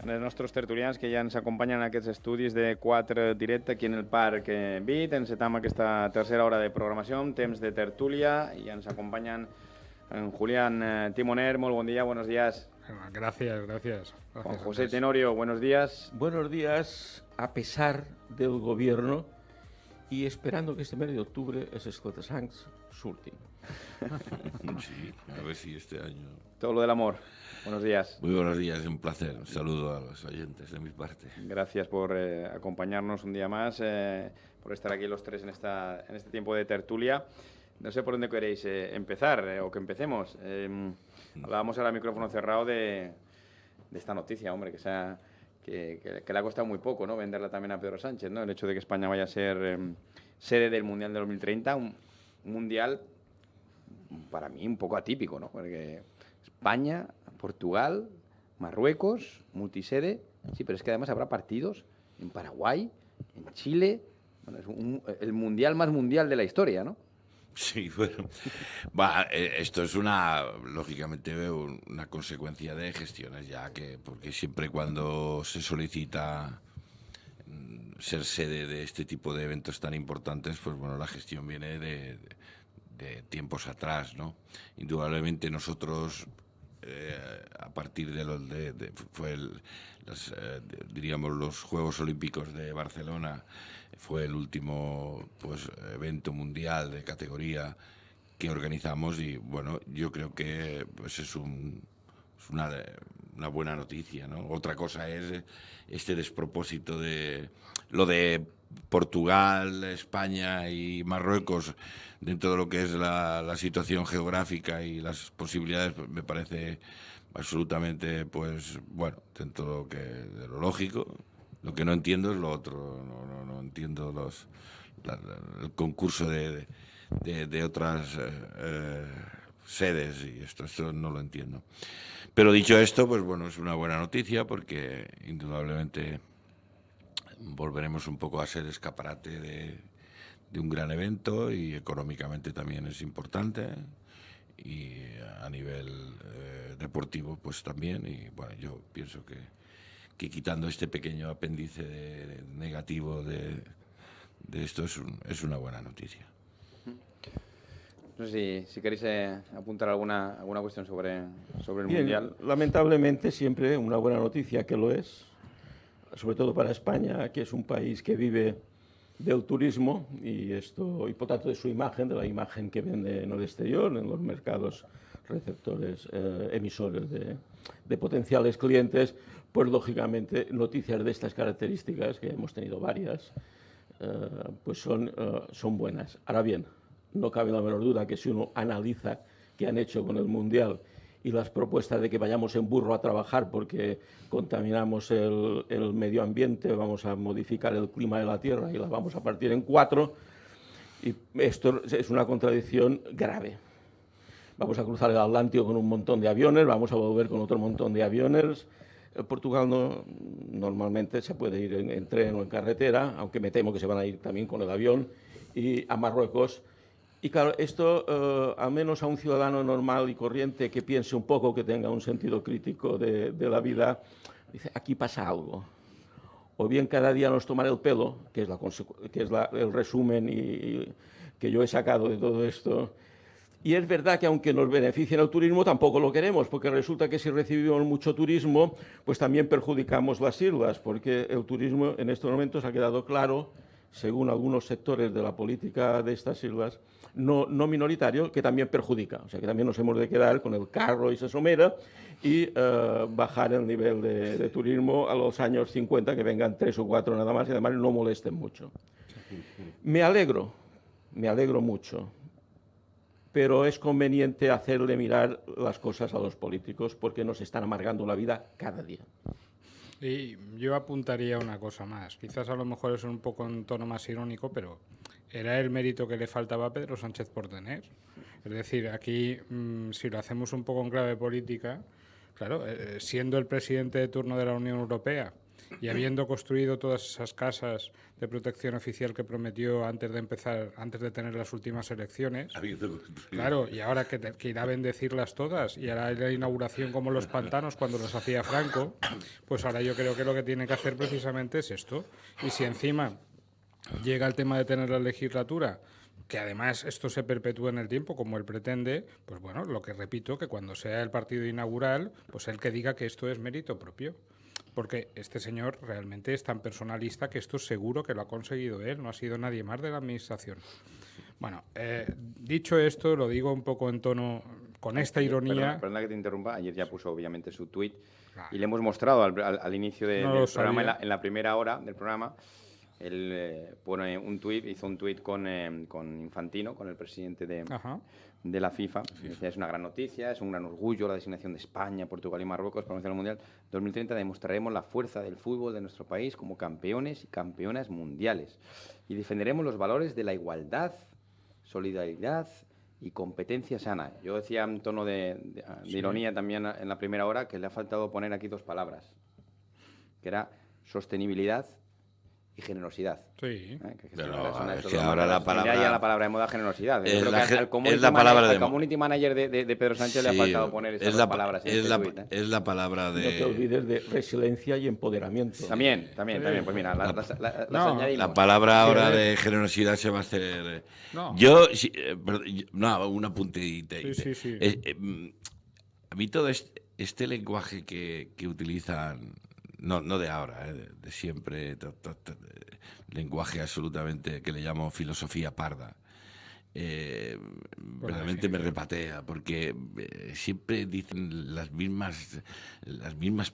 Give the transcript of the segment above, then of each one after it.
dels nostres tertulians que ja ens acompanyen en aquests estudis de 4 directe aquí en el Parc Vit. Encetam aquesta tercera hora de programació amb temps de tertúlia i ens acompanyen en Julián Timoner. Molt bon dia, buenos días. Gracias. Juan José Tenorio, buenos días. Buenos días, a pesar del gobierno y esperando que este mes de octubre els esclatasangs surtin. Sí, a ver si este año... Todo lo del amor. Buenos días. Muy buenos días, un placer. Un saludo a los oyentes de mi parte. Gracias por acompañarnos un día más, por estar aquí los tres en este tiempo de tertulia. No sé por dónde queréis empezar o que empecemos. Hablábamos ahora a micrófono cerrado de esta noticia, hombre, que le ha costado muy poco, ¿no? Venderla también a Pedro Sánchez, ¿no? El hecho de que España vaya a ser sede del Mundial de 2030, un mundial para mí un poco atípico, ¿no? Porque España, Portugal, Marruecos, multisede, sí, pero es que además habrá partidos en Paraguay, en Chile, bueno, es el mundial más mundial de la historia, ¿no? Sí, bueno, esto es lógicamente, una consecuencia de gestiones ya, porque siempre cuando se solicita ser sede de este tipo de eventos tan importantes, pues bueno, la gestión viene de tiempos atrás, ¿no? Indudablemente nosotros, a partir de diríamos, los Juegos Olímpicos de Barcelona, fue el último evento mundial de categoría que organizamos y bueno, yo creo que pues es una buena noticia, ¿no? Otra cosa es este despropósito de lo de Portugal, España y Marruecos dentro de lo que es la situación geográfica y las posibilidades. Pues me parece absolutamente, pues bueno, dentro de lo lógico. Lo que no entiendo es lo otro. No entiendo el concurso de otras sedes y esto no lo entiendo. Pero dicho esto, pues bueno, es una buena noticia porque indudablemente volveremos un poco a ser escaparate de un gran evento y económicamente también es importante y a nivel deportivo pues también. Y bueno, yo pienso que quitando este pequeño apéndice negativo de esto es una buena noticia. No sé si queréis apuntar alguna cuestión sobre el Bien, Mundial. lamentablemente siempre una buena noticia, que lo es, sobre todo para España, que es un país que vive del turismo y por tanto de su imagen, de la imagen que vende en el exterior, en los mercados receptores, emisores de potenciales clientes. Pues lógicamente noticias de estas características, que hemos tenido varias, pues son buenas. Ahora bien, no cabe la menor duda que si uno analiza qué han hecho con el Mundial y las propuestas de que vayamos en burro a trabajar porque contaminamos el medio ambiente, vamos a modificar el clima de la Tierra y la vamos a partir en 4, y esto es una contradicción grave. Vamos a cruzar el Atlántico con un montón de aviones, vamos a volver con otro montón de aviones. Portugal normalmente se puede ir en tren o en carretera, aunque me temo que se van a ir también con el avión, y a Marruecos. Y claro, esto, al menos a un ciudadano normal y corriente que piense un poco, que tenga un sentido crítico de la vida, dice, aquí pasa algo. O bien cada día nos tomará el pelo, que es el resumen que yo he sacado de todo esto. Y es verdad que aunque nos beneficien el turismo, tampoco lo queremos, porque resulta que si recibimos mucho turismo, pues también perjudicamos las islas, porque el turismo en estos momentos ha quedado claro, según algunos sectores de la política de estas islas, no minoritario, que también perjudica. O sea, que también nos hemos de quedar con el carro y esa somera y bajar el nivel de turismo a los años 50, que vengan 3 o 4 nada más y además no molesten mucho. Me alegro mucho, pero es conveniente hacerle mirar las cosas a los políticos porque nos están amargando la vida cada día. Y yo apuntaría una cosa más. Quizás a lo mejor es un poco en tono más irónico, pero era el mérito que le faltaba a Pedro Sánchez por tener. Es decir, aquí, si lo hacemos un poco en clave política, claro, siendo el presidente de turno de la Unión Europea y habiendo construido todas esas casas de protección oficial que prometió antes de tener las últimas elecciones, claro, y ahora que irá a bendecirlas todas y hará la inauguración como los pantanos cuando los hacía Franco, pues ahora yo creo que lo que tiene que hacer precisamente es esto. Y si encima llega el tema de tener la legislatura, que además esto se perpetúa en el tiempo como él pretende, pues bueno, lo que repito, que cuando sea el partido inaugural, pues él que diga que esto es mérito propio. Porque este señor realmente es tan personalista que esto seguro que lo ha conseguido él, no ha sido nadie más de la administración. Bueno, dicho esto, lo digo un poco en tono, con esta ironía... Perdona que te interrumpa, ayer ya puso obviamente su tuit Claro. y le hemos mostrado al inicio del programa, sabía. en la primera hora del programa, él pone hizo un tuit con Infantino, con el presidente Ajá. de la FIFA. Decía, es una gran noticia, es un gran orgullo la designación de España, Portugal y Marruecos para el Mundial 2030. Demostraremos la fuerza del fútbol de nuestro país como campeones y campeonas mundiales. Y defenderemos los valores de la igualdad, solidaridad y competencia sana. Yo decía en tono de ironía también en la primera hora que le ha faltado poner aquí 2 palabras, que era sostenibilidad y generosidad. Sí. Es que ahora la palabra... Ya la palabra de moda generosidad. Es Yo creo la, que es la palabra de al community manager de Pedro Sánchez le ha faltado poner esas 2 palabras. Es la palabra de... No te olvides de resiliencia y empoderamiento. También. Pues mira, las añadimos. La palabra ahora de generosidad se va a hacer... No. Un apunte. Sí. A mí todo este lenguaje que utilizan... No de ahora, de siempre, lenguaje absolutamente que le llamo filosofía parda. Realmente me repatea, porque siempre dicen las mismas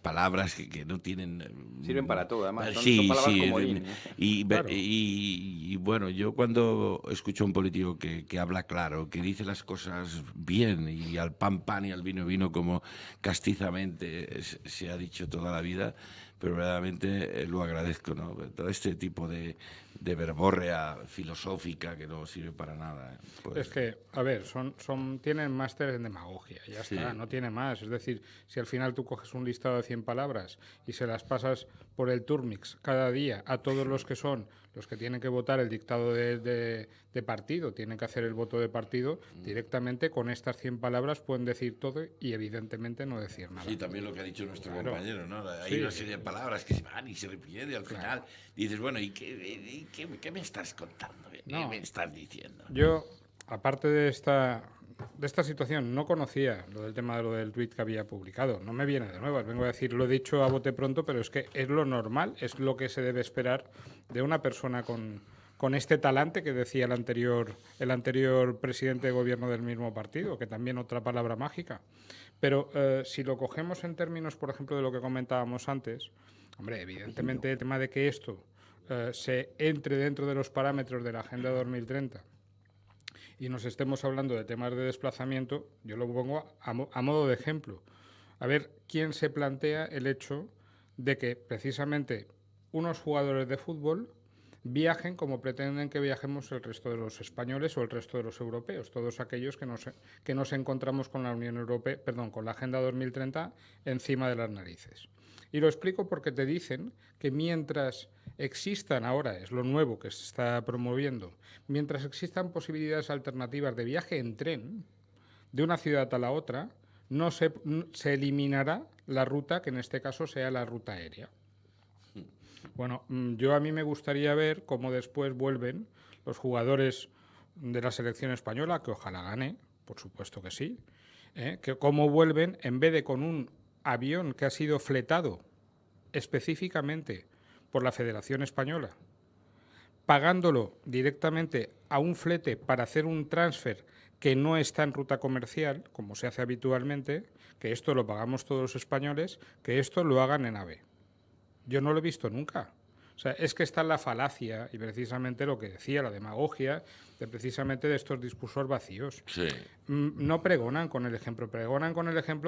palabras que no tienen... Sirven para todo, además. Sí, son palabras sí. comodín. Y bueno, yo cuando escucho a un político que habla claro, que dice las cosas bien y al pan y al vino como castizamente se ha dicho toda la vida, pero verdaderamente lo agradezco, ¿no? Todo este tipo de verborrea filosófica que no sirve para nada. Pues... Es que, a ver, tienen máster en demagogia, ya está, no tiene más. Es decir, si al final tú coges un listado de 100 palabras y se las pasas por el Turmix cada día a todos los que tienen que votar el dictado de partido, tienen que hacer el voto de partido, directamente con estas 100 palabras pueden decir todo y evidentemente no decir nada. Sí, también lo que ha dicho nuestro compañero, ¿no? Hay una serie de palabras que se van y se repiten y al final dices, bueno, ¿y qué me estás contando? ¿Qué me estás diciendo? Yo, aparte de esta situación, no conocía lo del tema de lo del tuit que había publicado. No me viene de nuevas. Vengo a decir, lo he dicho a bote pronto, pero es que es lo normal, es lo que se debe esperar de una persona con este talante que decía el anterior presidente de gobierno del mismo partido, que también otra palabra mágica. Pero si lo cogemos en términos, por ejemplo, de lo que comentábamos antes, hombre, evidentemente el tema de que esto se entre dentro de los parámetros de la Agenda 2030 y nos estemos hablando de temas de desplazamiento, yo lo pongo a modo de ejemplo. A ver, ¿quién se plantea el hecho de que precisamente unos jugadores de fútbol viajen como pretenden que viajemos el resto de los españoles o el resto de los europeos, todos aquellos que nos encontramos con la Unión Europea, con la Agenda 2030 encima de las narices? Y lo explico porque te dicen que mientras existan, ahora es lo nuevo que se está promoviendo, mientras existan posibilidades alternativas de viaje en tren de una ciudad a la otra, no se eliminará la ruta, que en este caso sea la ruta aérea. Bueno, a mí me gustaría ver cómo después vuelven los jugadores de la selección española, que ojalá gane, por supuesto que sí, que cómo vuelven, en vez de con un avión que ha sido fletado específicamente por la Federación Española, pagándolo directamente a un flete para hacer un transfer que no está en ruta comercial, como se hace habitualmente, que esto lo pagamos todos los españoles, que esto lo hagan en AVE. Yo no lo he visto nunca. O sea, es que está en la falacia y precisamente lo que decía, la demagogia, precisamente de estos discursos vacíos. Sí. No pregonan con el ejemplo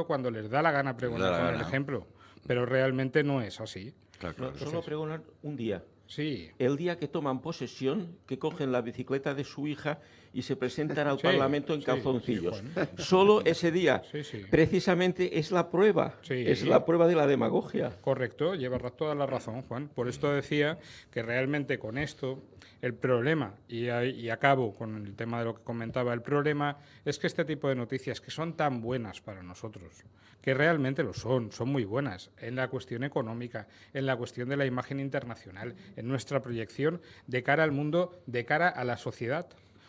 cuando les da la gana pregonar con el ejemplo, pero realmente no es así. Claro. Solo pregonan un día. Sí. El día que toman posesión, que cogen la bicicleta de su hija y se presentan al Sí, Parlamento en sí, calzoncillos. sí, Juan. Solo ese día. Sí, sí. Precisamente es la prueba. Sí. Es la prueba de la demagogia. Correcto, llevas toda la razón, Juan. Por esto decía que realmente con esto el problema, y acabo con el tema de lo que comentaba, el problema es que este tipo de noticias que son tan buenas para nosotros, que realmente lo son muy buenas en la cuestión económica, en la cuestión de la imagen internacional, en nuestra proyección de cara al mundo, de cara a la sociedad,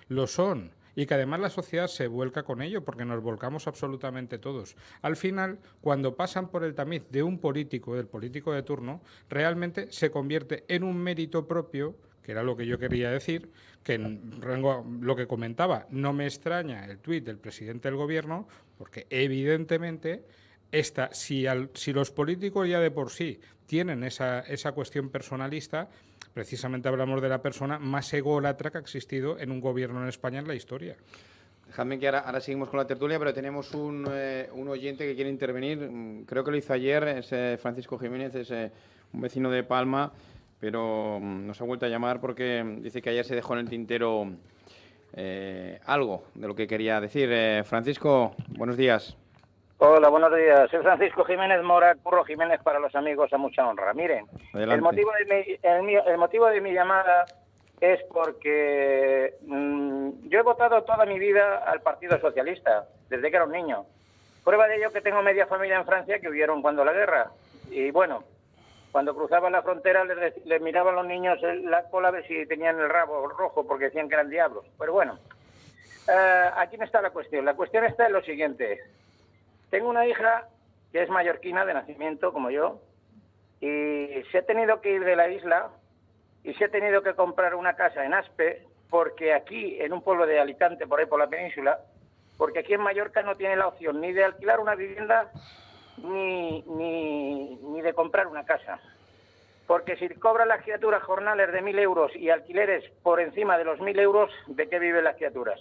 lo son. Y que además la sociedad se vuelca con ello, porque nos volcamos absolutamente todos. Al final, cuando pasan por el tamiz de un político, del político de turno, realmente se convierte en un mérito propio, que era lo que yo quería decir, que lo que comentaba, no me extraña el tuit del presidente del gobierno, porque evidentemente si los políticos ya de por sí tienen esa cuestión personalista, precisamente hablamos de la persona más ególatra que ha existido en un gobierno en España en la historia. Dejadme que ahora seguimos con la tertulia, pero tenemos un oyente que quiere intervenir. Creo que lo hizo ayer, es Francisco Jiménez, es un vecino de Palma, pero nos ha vuelto a llamar porque dice que ayer se dejó en el tintero algo de lo que quería decir. Francisco, buenos días. Hola, buenos días. Soy Francisco Jiménez Mora, Curro Jiménez para los amigos, a mucha honra. Miren, Adelante. el motivo de mi llamada es porque yo he votado toda mi vida al Partido Socialista, desde que era un niño. Prueba de ello que tengo media familia en Francia que huyeron cuando la guerra. Y bueno, cuando cruzaban la frontera les miraban los niños la cola a ver si tenían el rabo rojo, porque decían que eran diablos. Pero bueno, aquí no está la cuestión. La cuestión está en lo siguiente. Tengo una hija que es mallorquina de nacimiento, como yo, y se ha tenido que ir de la isla y se ha tenido que comprar una casa en Aspe, porque aquí, en un pueblo de Alicante, por ahí por la península, porque aquí en Mallorca no tiene la opción ni de alquilar una vivienda ni de comprar una casa. Porque si cobran las criaturas jornales de 1.000 euros y alquileres por encima de los 1.000 euros, ¿de qué viven las criaturas?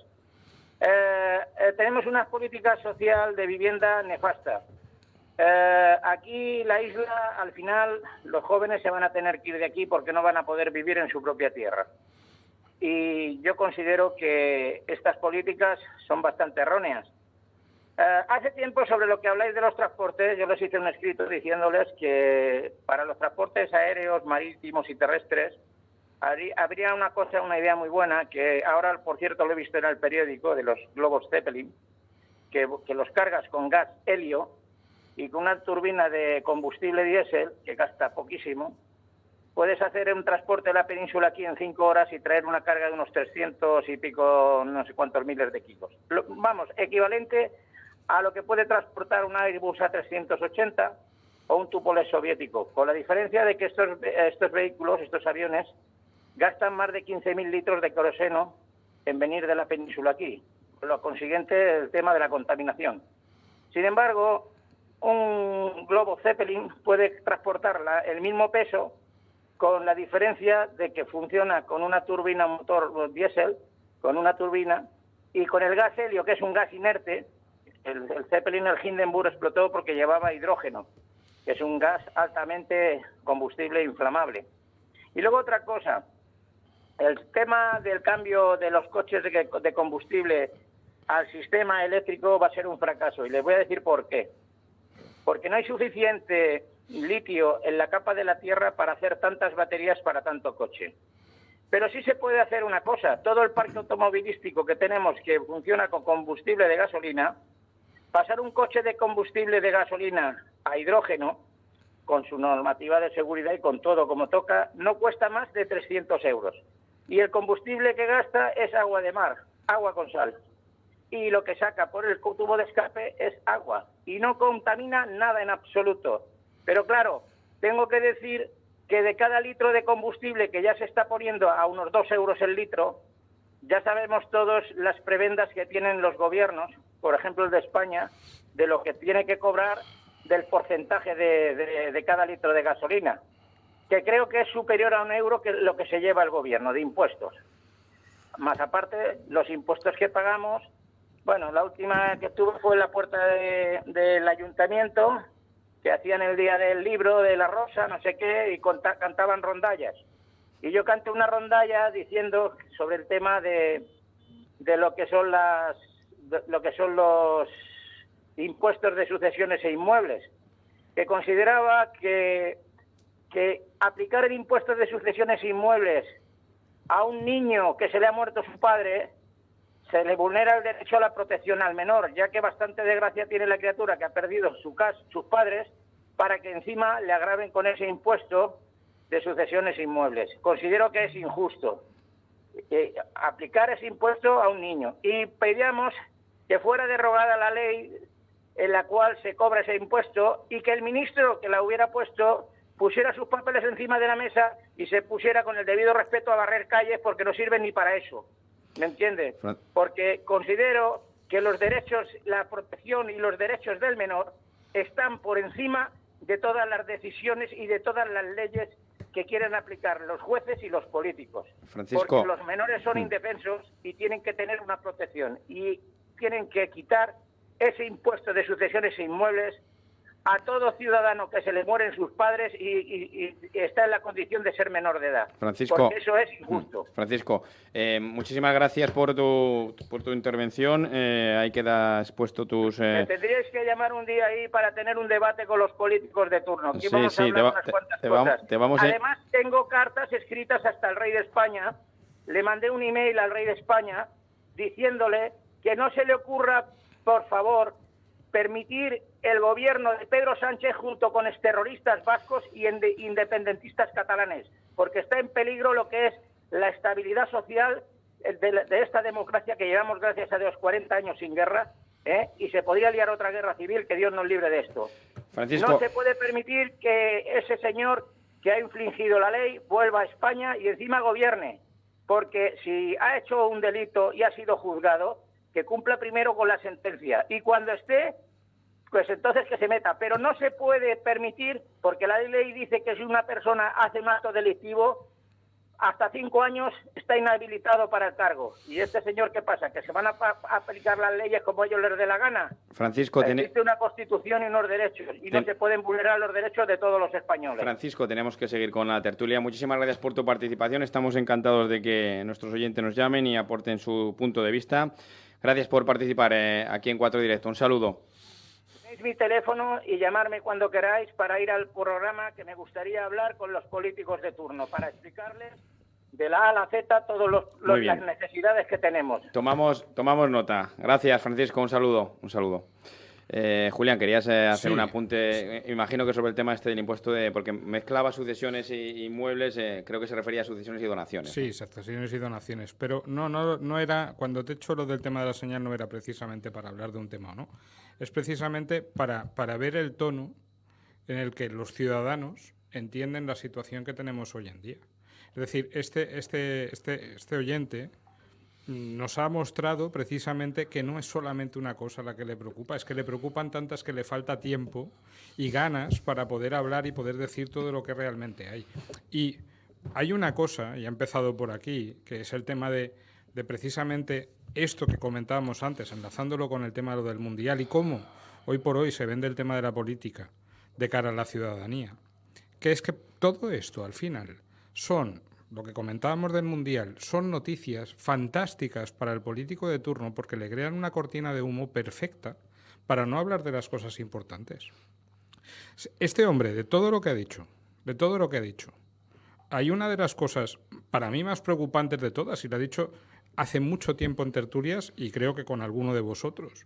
Tenemos una política social de vivienda nefasta. Aquí la isla, al final, los jóvenes se van a tener que ir de aquí porque no van a poder vivir en su propia tierra. Y yo considero que estas políticas son bastante erróneas. Hace tiempo, sobre lo que habláis de los transportes, yo les hice un escrito diciéndoles que para los transportes aéreos, marítimos y terrestres habría una idea muy buena, que ahora, por cierto, lo he visto en el periódico, de los globos Zeppelin, que los cargas con gas helio y con una turbina de combustible diésel, que gasta poquísimo, puedes hacer un transporte de la península aquí en 5 horas y traer una carga de unos 300 y pico, no sé cuántos miles de kilos. Vamos, equivalente a lo que puede transportar un Airbus A380 o un Tupolev soviético, con la diferencia de que estos vehículos, estos aviones, gastan más de 15.000 litros de queroseno en venir de la península aquí, con lo consiguiente el tema de la contaminación. Sin embargo, un globo Zeppelin puede transportar el mismo peso, con la diferencia de que funciona con una turbina motor diésel, con una turbina, y con el gas helio, que es un gas inerte. El Zeppelin, el Hindenburg, explotó porque llevaba hidrógeno, que es un gas altamente combustible e inflamable. Y luego otra cosa, el tema del cambio de los coches de combustible al sistema eléctrico va a ser un fracaso, y les voy a decir por qué. Porque no hay suficiente litio en la capa de la Tierra para hacer tantas baterías para tanto coche. Pero sí se puede hacer una cosa: todo el parque automovilístico que tenemos, que funciona con combustible de gasolina, pasar un coche de combustible de gasolina a hidrógeno, con su normativa de seguridad y con todo como toca, no cuesta más de 300 euros. Y el combustible que gasta es agua de mar, agua con sal. Y lo que saca por el tubo de escape es agua. Y no contamina nada en absoluto. Pero claro, tengo que decir que de cada litro de combustible que ya se está poniendo a unos 2 euros el litro, ya sabemos todos las prebendas que tienen los gobiernos, por ejemplo el de España, de lo que tiene que cobrar del porcentaje de cada litro de gasolina, que creo que es superior a 1 euro que lo que se lleva el gobierno de impuestos. Más aparte, los impuestos que pagamos. Bueno, la última que estuve fue en la puerta del ayuntamiento, que hacían el día del libro, de la rosa, no sé qué, y cantaban rondallas. Y yo canté una rondalla diciendo sobre el tema de de lo que son los impuestos de sucesiones e inmuebles, que consideraba que aplicar el impuesto de sucesiones e inmuebles a un niño que se le ha muerto su padre se le vulnera el derecho a la protección al menor, ya que bastante desgracia tiene la criatura que ha perdido sus padres para que encima le agraven con ese impuesto de sucesiones e inmuebles. Considero que es injusto aplicar ese impuesto a un niño y pedíamos que fuera derogada la ley en la cual se cobra ese impuesto y que el ministro que la hubiera puesto pusiera sus papeles encima de la mesa y se pusiera con el debido respeto a barrer calles, porque no sirven ni para eso. ¿Me entiende? Porque considero que los derechos, la protección y los derechos del menor están por encima de todas las decisiones y de todas las leyes que quieren aplicar los jueces y los políticos. Francisco. Porque los menores son indefensos y tienen que tener una protección y tienen que quitar ese impuesto de sucesiones e inmuebles a todo ciudadano que se le mueren sus padres y está en la condición de ser menor de edad. Francisco, porque eso es injusto. Francisco, muchísimas gracias por tu intervención. Ahí queda expuesto tus... Me tendríais que llamar un día ahí para tener un debate con los políticos de turno. Aquí vamos a hablar unas cuantas cosas. Además, tengo cartas escritas hasta el rey de España. Le mandé un email al rey de España diciéndole que no se le ocurra, por favor, permitir el gobierno de Pedro Sánchez junto con exterroristas vascos y independentistas catalanes, porque está en peligro lo que es la estabilidad social de esta democracia que llevamos, gracias a Dios, 40 años sin guerra, y se podría liar otra guerra civil, que Dios nos libre de esto. Francisco. No se puede permitir que ese señor que ha infringido la ley vuelva a España y encima gobierne, porque si ha hecho un delito y ha sido juzgado, que cumpla primero con la sentencia y cuando esté, pues entonces que se meta. Pero no se puede permitir, porque la ley dice que si una persona hace un acto delictivo, hasta 5 años está inhabilitado para el cargo. ¿Y este señor qué pasa? ¿Que se van a aplicar las leyes como ellos les dé la gana? Francisco, existe una Constitución y unos derechos, y no se pueden vulnerar los derechos de todos los españoles. Francisco, tenemos que seguir con la tertulia. Muchísimas gracias por tu participación. Estamos encantados de que nuestros oyentes nos llamen y aporten su punto de vista. Gracias por participar aquí en 4 Directo. Un saludo. Tenéis mi teléfono y llamarme cuando queráis para ir al programa, que me gustaría hablar con los políticos de turno para explicarles de la A a la Z todas las necesidades que tenemos. Tomamos nota. Gracias, Francisco. Un saludo. Un saludo. Julián, querías hacer un apunte, imagino que sobre el tema del impuesto, porque mezclaba sucesiones y inmuebles, creo que se refería a sucesiones y donaciones. Sí, sucesiones y donaciones, pero no era, cuando te he hecho lo del tema de la señal, no era precisamente para hablar de un tema o no, es precisamente para ver el tono en el que los ciudadanos entienden la situación que tenemos hoy en día. Es decir, este oyente nos ha mostrado precisamente que no es solamente una cosa la que le preocupa, es que le preocupan tantas que le falta tiempo y ganas para poder hablar y poder decir todo lo que realmente hay. Y hay una cosa, y ha empezado por aquí, que es el tema de precisamente esto que comentábamos antes, enlazándolo con el tema de lo del Mundial y cómo hoy por hoy se vende el tema de la política de cara a la ciudadanía, que es que todo esto al final son... Lo que comentábamos del Mundial son noticias fantásticas para el político de turno porque le crean una cortina de humo perfecta para no hablar de las cosas importantes. Este hombre, de todo lo que ha dicho, hay una de las cosas para mí más preocupantes de todas, y lo ha dicho hace mucho tiempo en tertulias y creo que con alguno de vosotros,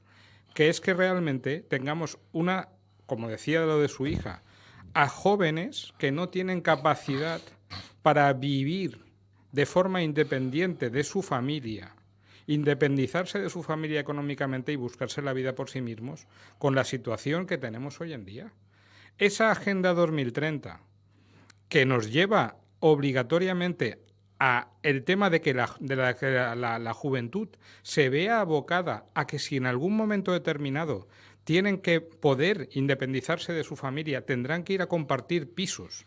que es que realmente tengamos una, como decía lo de su hija, a jóvenes que no tienen capacidad para vivir de forma independiente de su familia, independizarse de su familia económicamente y buscarse la vida por sí mismos, con la situación que tenemos hoy en día. Esa Agenda 2030, que nos lleva obligatoriamente a el tema de que la juventud se vea abocada a que si en algún momento determinado tienen que poder independizarse de su familia, tendrán que ir a compartir pisos,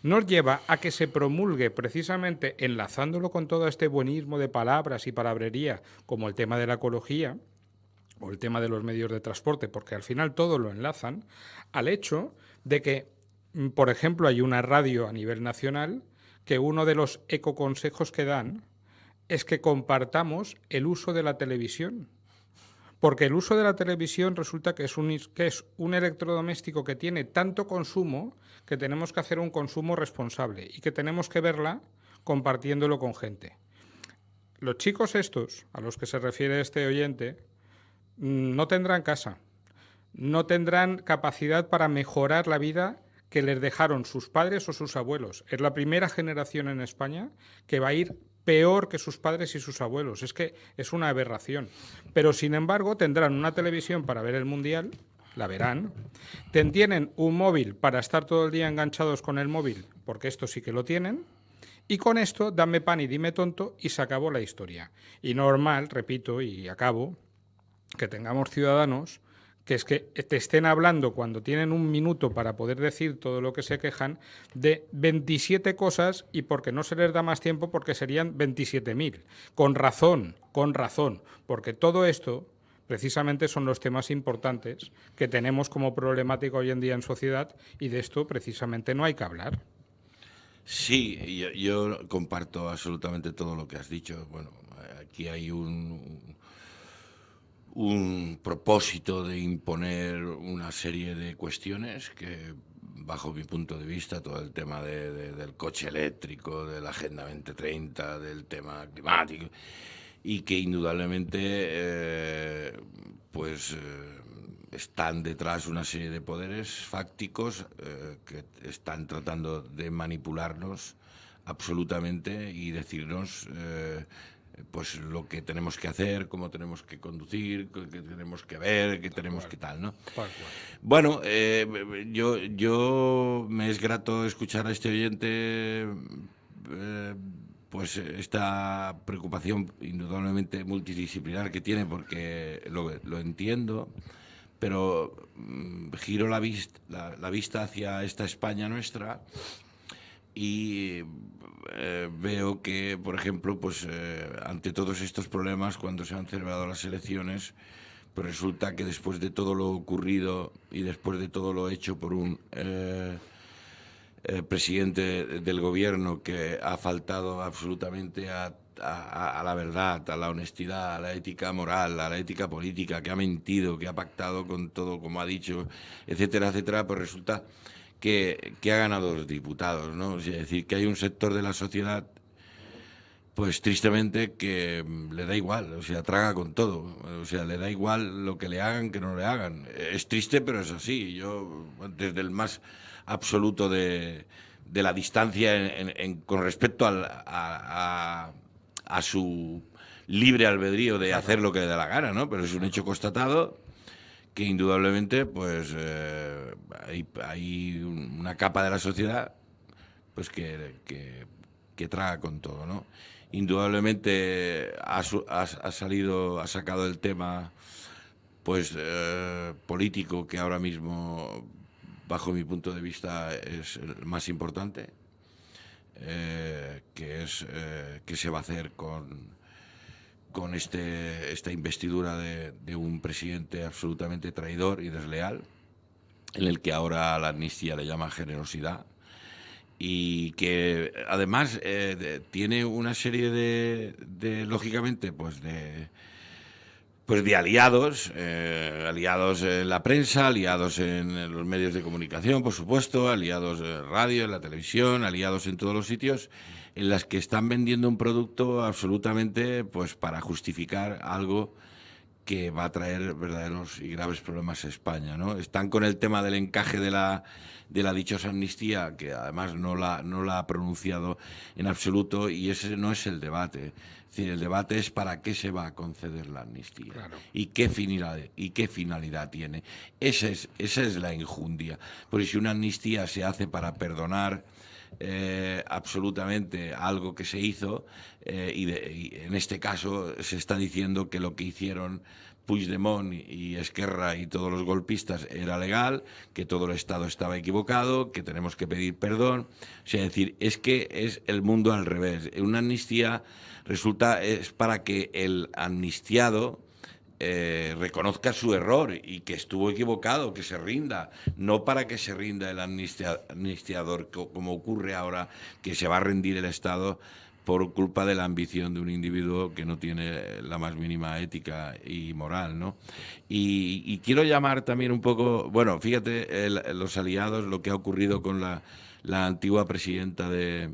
nos lleva a que se promulgue, precisamente enlazándolo con todo este buenismo de palabras y palabrería, como el tema de la ecología o el tema de los medios de transporte, porque al final todo lo enlazan, al hecho de que, por ejemplo, hay una radio a nivel nacional que uno de los ecoconsejos que dan es que compartamos el uso de la televisión. Porque el uso de la televisión resulta que es un electrodoméstico que tiene tanto consumo que tenemos que hacer un consumo responsable y que tenemos que verla compartiéndolo con gente. Los chicos estos, a los que se refiere este oyente, no tendrán casa, no tendrán capacidad para mejorar la vida que les dejaron sus padres o sus abuelos. Es la primera generación en España que va a ir peor que sus padres y sus abuelos. Es que es una aberración. Pero, sin embargo, tendrán una televisión para ver el Mundial, la verán. Tienen un móvil para estar todo el día enganchados con el móvil, porque esto sí que lo tienen. Y con esto, dame pan y dime tonto, y se acabó la historia. Y normal, repito, y acabo, que tengamos ciudadanos que es que te estén hablando cuando tienen un minuto para poder decir todo lo que se quejan de 27 cosas y porque no se les da más tiempo porque serían 27.000. Con razón, porque todo esto precisamente son los temas importantes que tenemos como problemática hoy en día en sociedad y de esto precisamente no hay que hablar. Sí, yo comparto absolutamente todo lo que has dicho. Bueno, aquí hay un propósito de imponer una serie de cuestiones que, bajo mi punto de vista, todo el tema del coche eléctrico, de la Agenda 2030, del tema climático, y que indudablemente están detrás una serie de poderes fácticos que están tratando de manipularnos absolutamente y decirnos pues lo que tenemos que hacer, cómo tenemos que conducir, qué tenemos que ver, qué tenemos que tal, ¿no? Bueno, yo me es grato escuchar a este oyente pues esta preocupación indudablemente multidisciplinar que tiene, porque lo entiendo, pero giro la vista hacia esta España nuestra y veo que, por ejemplo, pues ante todos estos problemas, cuando se han celebrado las elecciones, pues resulta que después de todo lo ocurrido y después de todo lo hecho por un presidente del gobierno que ha faltado absolutamente a la verdad, a la honestidad, a la ética moral, a la ética política, que ha mentido, que ha pactado con todo, como ha dicho, etcétera, etcétera, pues resulta que ha ganado los diputados, ¿no? Es decir, que hay un sector de la sociedad, pues tristemente, que le da igual, o sea, traga con todo, o sea, le da igual lo que le hagan, que no le hagan. Es triste, pero es así. Yo, desde el más absoluto de la distancia con respecto a su libre albedrío de hacer lo que le da la gana, ¿no? Pero es un hecho constatado que indudablemente pues hay una capa de la sociedad pues que traga con todo, ¿no? Indudablemente ha sacado el tema pues político, que ahora mismo, bajo mi punto de vista, es el más importante, que es qué se va a hacer con esta investidura de un presidente absolutamente traidor y desleal, en el que ahora la amnistía le llama generosidad, y que además tiene una serie de lógicamente, pues de aliados, aliados en la prensa, aliados en los medios de comunicación, por supuesto, aliados en radio, en la televisión, aliados en todos los sitios, en las que están vendiendo un producto absolutamente, pues para justificar algo que va a traer verdaderos y graves problemas a España, ¿no? Están con el tema del encaje de la dichosa amnistía, que además no la ha pronunciado en absoluto, y ese no es el debate. Es decir, el debate es para qué se va a conceder la amnistía, claro, y qué finalidad tiene. Esa es la enjundia. Porque si una amnistía se hace para perdonar absolutamente algo que se hizo, y en este caso se está diciendo que lo que hicieron Puigdemont y Esquerra y todos los golpistas era legal, que todo el Estado estaba equivocado, que tenemos que pedir perdón. O sea, es decir, es que es el mundo al revés. Una amnistía es para que el amnistiado reconozca su error y que estuvo equivocado, que se rinda, no para que se rinda el amnistiador, como ocurre ahora, que se va a rendir el Estado por culpa de la ambición de un individuo que no tiene la más mínima ética y moral, ¿no? Y quiero llamar también un poco, bueno, fíjate, los aliados, lo que ha ocurrido con la antigua presidenta de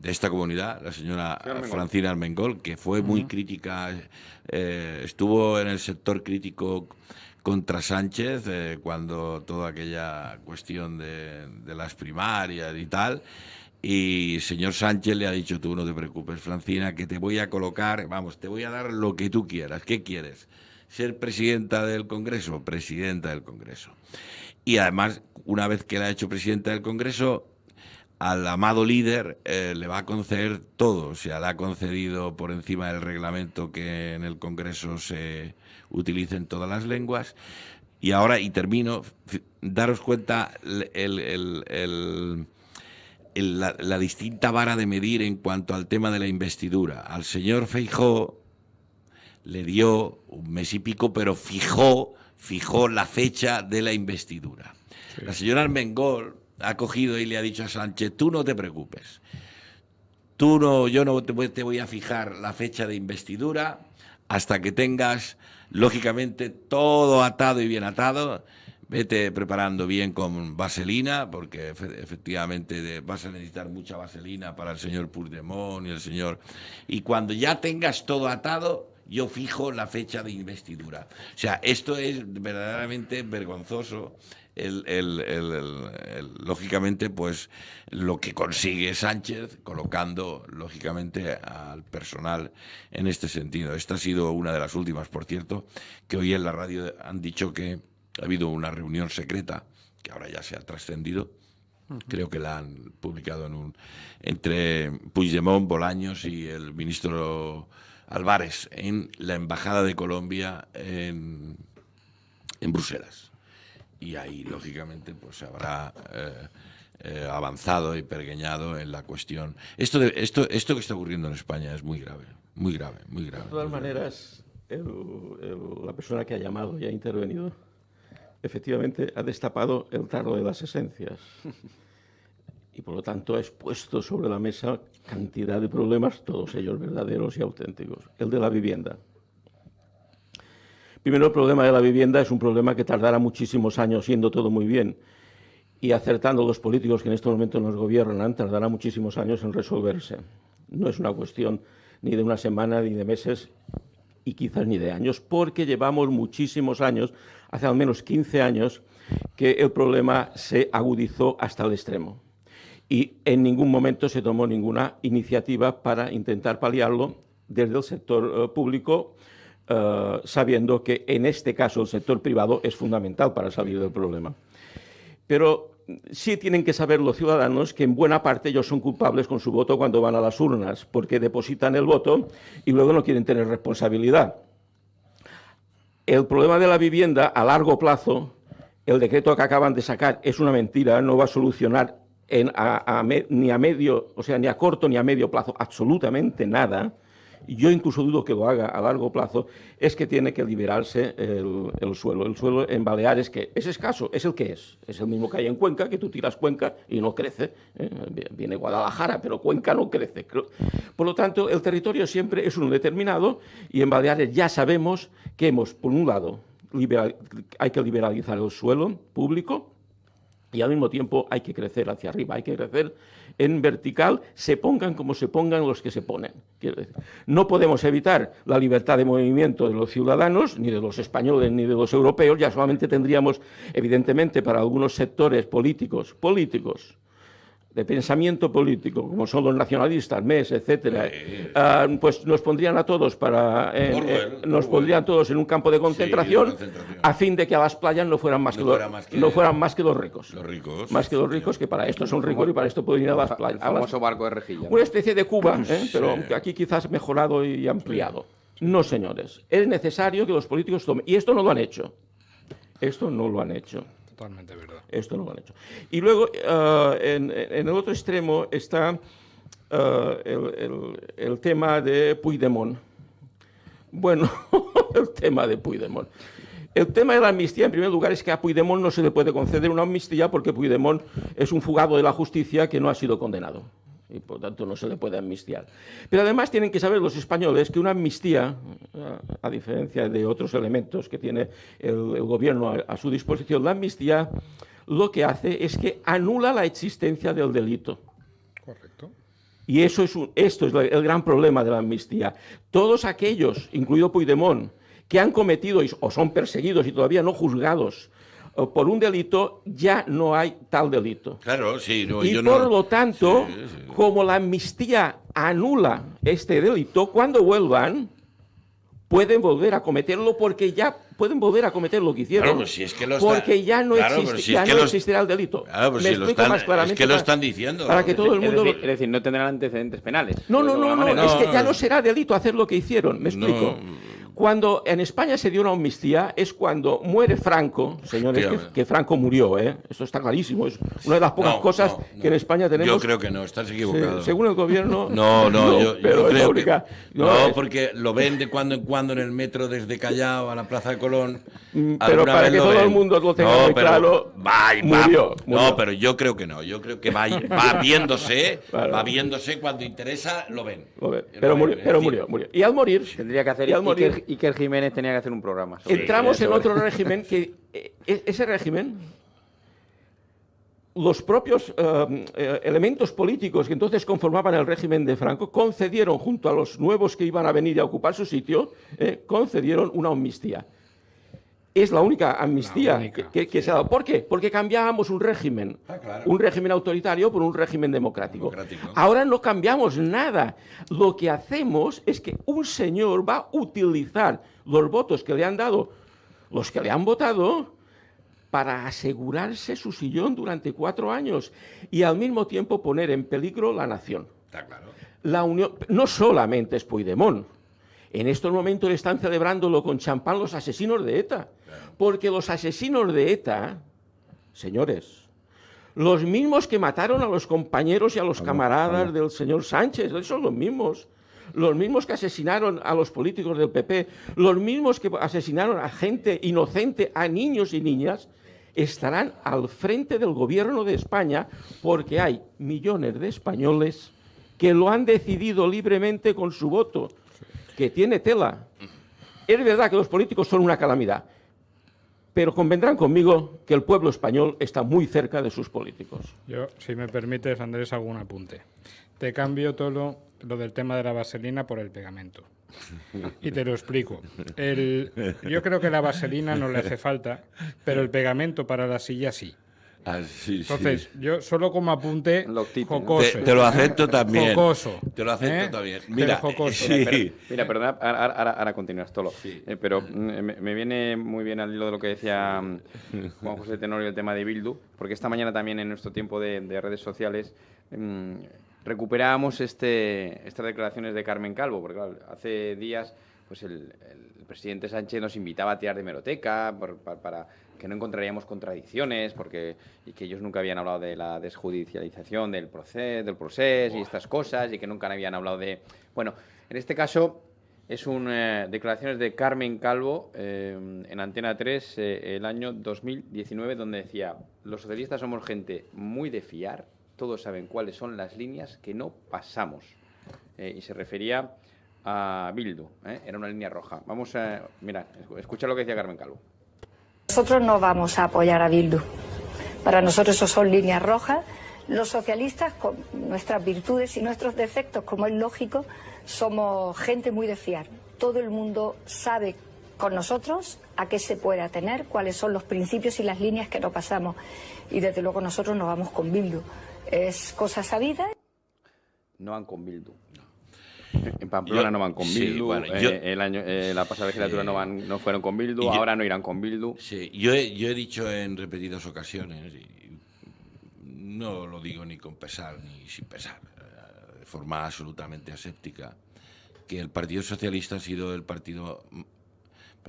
esta comunidad, la señora Francina Armengol, que fue muy crítica, estuvo en el sector crítico contra Sánchez cuando toda aquella cuestión de las primarias y tal. Y señor Sánchez le ha dicho: tú no te preocupes, Francina, que te voy a colocar, vamos, te voy a dar lo que tú quieras. ¿Qué quieres? ¿Ser presidenta del Congreso? Presidenta del Congreso. Y además, una vez que la ha hecho presidenta del Congreso, al amado líder le va a conceder todo. O sea, le ha concedido por encima del reglamento que en el Congreso se utilicen todas las lenguas. Y ahora, y termino, daros cuenta la distinta vara de medir en cuanto al tema de la investidura. Al señor Feijóo le dio un mes y pico, pero fijó la fecha de la investidura. Sí. La señora Armengol ha cogido y le ha dicho a Sánchez: tú no te preocupes, yo no te voy a fijar la fecha de investidura hasta que tengas, lógicamente, todo atado y bien atado. Vete preparando bien con vaselina, porque efectivamente vas a necesitar mucha vaselina para el señor Puigdemont y el señor... Y cuando ya tengas todo atado, yo fijo la fecha de investidura. O sea, esto es verdaderamente vergonzoso. Lógicamente, pues lo que consigue Sánchez colocando, lógicamente, al personal en este sentido. Esta ha sido una de las últimas, por cierto, que hoy en la radio han dicho que ha habido una reunión secreta, que ahora ya se ha trascendido. Creo que la han publicado entre Puigdemont, Bolaños y el ministro Álvarez en la Embajada de Colombia en Bruselas. Y ahí, lógicamente, pues se habrá avanzado y pergeñado en la cuestión. Esto que está ocurriendo en España es muy grave, muy grave, muy grave. De todas maneras, la persona que ha llamado y ha intervenido efectivamente ha destapado el tarro de las esencias y por lo tanto ha expuesto sobre la mesa cantidad de problemas, todos ellos verdaderos y auténticos. El de la vivienda. Primero, el problema de la vivienda es un problema que tardará muchísimos años, siendo todo muy bien, y acertando los políticos que en este momento nos gobiernan, tardará muchísimos años en resolverse. No es una cuestión ni de una semana, ni de meses, y quizás ni de años, porque llevamos muchísimos años, hace al menos 15 años, que el problema se agudizó hasta el extremo. Y en ningún momento se tomó ninguna iniciativa para intentar paliarlo desde el sector público, sabiendo que en este caso el sector privado es fundamental para salir del problema. Pero sí tienen que saber los ciudadanos que en buena parte ellos son culpables con su voto cuando van a las urnas, porque depositan el voto y luego no quieren tener responsabilidad. El problema de la vivienda a largo plazo, el decreto que acaban de sacar es una mentira, no va a solucionar ni a medio, o sea, ni a corto ni a medio plazo absolutamente nada. Yo incluso dudo que lo haga a largo plazo. Es que tiene que liberarse el suelo. El suelo en Baleares, que es escaso, es el que es. Es el mismo que hay en Cuenca, que tú tiras Cuenca y no crece. Viene Guadalajara, pero Cuenca no crece. Por lo tanto, el territorio siempre es uno determinado y en Baleares ya sabemos que por un lado, hay que liberalizar el suelo público y al mismo tiempo hay que crecer hacia arriba, hay que crecer en vertical, se pongan como se pongan los que se ponen. Quiero decir, no podemos evitar la libertad de movimiento de los ciudadanos, ni de los españoles, ni de los europeos, ya solamente tendríamos, evidentemente, para algunos sectores políticos, de pensamiento político, como son los nacionalistas, MES, etcétera, pues nos pondrían a todos pondrían todos en un campo de concentración, a fin de que a las playas no fueran más que los ricos. Más que los ricos, que para esto son ricos y para esto pueden ir a las playas. El famoso barco de rejilla. Una especie de Cuba, pero aquí quizás mejorado y ampliado. No, señores. Es necesario que los políticos tomen. Y esto no lo han hecho. Totalmente verdad. Esto no lo han hecho. Y luego, en el otro extremo está el tema de Puigdemont. Bueno, el tema de Puigdemont. El tema de la amnistía, en primer lugar, es que a Puigdemont no se le puede conceder una amnistía porque Puigdemont es un fugado de la justicia que no ha sido condenado. y por tanto no se le puede amnistiar. Pero además tienen que saber los españoles que una amnistía, a diferencia de otros elementos que tiene el gobierno a su disposición, la amnistía lo que hace es que anula la existencia del delito. Correcto. Y esto es el gran problema de la amnistía. Todos aquellos, incluido Puigdemont, que han cometido o son perseguidos y todavía no juzgados por un delito, ya no hay tal delito. Claro, sí. No, y yo por no... lo tanto, Sí. como la amnistía anula este delito, cuando vuelvan pueden volver a cometerlo porque ya pueden volver a cometer lo que hicieron. Claro, pues si es que lo porque ya no, claro, existe, si ya es que no existirá el delito. Claro, pues Me si lo explico están, más claramente es que lo están diciendo. para que todo el mundo... Es decir, no tendrán antecedentes penales. No, de alguna manera. es que ya No. no será delito hacer lo que hicieron, me explico. Cuando en España se dio una amnistía es cuando muere Franco, señores, que Franco murió, ¿eh? Esto está clarísimo, es una de las pocas cosas que en España tenemos. Yo creo que no, estás equivocado. Según el gobierno... yo pero creo que... porque lo ven de cuando en cuando en el metro desde Callao a la Plaza de Colón. Pero para que todo el mundo lo tenga muy claro, murió. No, pero yo creo que no. Yo creo que va viéndose, claro. Va viéndose cuando interesa, lo ven. Pero murió. Y al morir... Tendría que hacer Iker Jiménez tenía que hacer un programa. Entramos en otro régimen que ese régimen, los propios elementos políticos que entonces conformaban el régimen de Franco concedieron, junto a los nuevos que iban a venir a ocupar su sitio, concedieron una amnistía. Es la única amnistía que se ha dado. ¿Por qué? Porque cambiábamos un régimen autoritario por un régimen democrático. Ahora no cambiamos nada. Lo que hacemos es que un señor va a utilizar los votos que le han dado los que le han votado para asegurarse su sillón durante 4 años y al mismo tiempo poner en peligro la nación. Está claro. La Unión no solamente es Puigdemont. En estos momentos están celebrándolo con champán los asesinos de ETA. Porque los asesinos de ETA, señores, los mismos que mataron a los compañeros y a los camaradas del señor Sánchez, son los mismos. Los mismos que asesinaron a los políticos del PP, los mismos que asesinaron a gente inocente, a niños y niñas, estarán al frente del gobierno de España porque hay millones de españoles que lo han decidido libremente con su voto, que tiene tela. Es verdad que los políticos son una calamidad, pero convendrán conmigo que el pueblo español está muy cerca de sus políticos. Yo, si me permites, Andrés, hago un apunte. Te cambio todo lo del tema de la vaselina por el pegamento. Y te lo explico. Yo creo que la vaselina no le hace falta, pero el pegamento para la silla sí. Sí, entonces, yo solo como apunte jocoso. Te lo acepto también. Jocoso. Te lo acepto también. Mira, jocoso. Mira, perdona, ahora continúas, Tolo. Sí. Pero me viene muy bien al hilo de lo que decía Juan José Tenorio, el tema de Bildu, porque esta mañana también en nuestro tiempo de redes sociales recuperábamos estas declaraciones de Carmen Calvo, porque claro, hace días pues el presidente Sánchez nos invitaba a tirar de hemeroteca para que no encontraríamos contradicciones, y que ellos nunca habían hablado de la desjudicialización del proceso y estas cosas, y que nunca habían hablado de... Bueno, en este caso es declaraciones de Carmen Calvo en Antena 3 el año 2019, donde decía: los socialistas somos gente muy de fiar, todos saben cuáles son las líneas que no pasamos. Y se refería a Bildu, era una línea roja. Vamos a... Mira, escucha lo que decía Carmen Calvo. Nosotros no vamos a apoyar a Bildu. Para nosotros eso son líneas rojas. Los socialistas, con nuestras virtudes y nuestros defectos, como es lógico, somos gente muy de fiar. Todo el mundo sabe con nosotros a qué se puede atener, cuáles son los principios y las líneas que no pasamos. Y desde luego nosotros no vamos con Bildu. Es cosa sabida. No van con Bildu. En Pamplona no van con Bildu, bueno, la pasada legislatura no fueron con Bildu, ahora no irán con Bildu. Sí, yo he dicho en repetidas ocasiones, y no lo digo ni con pesar ni sin pesar, de forma absolutamente aséptica, que el Partido Socialista ha sido el Partido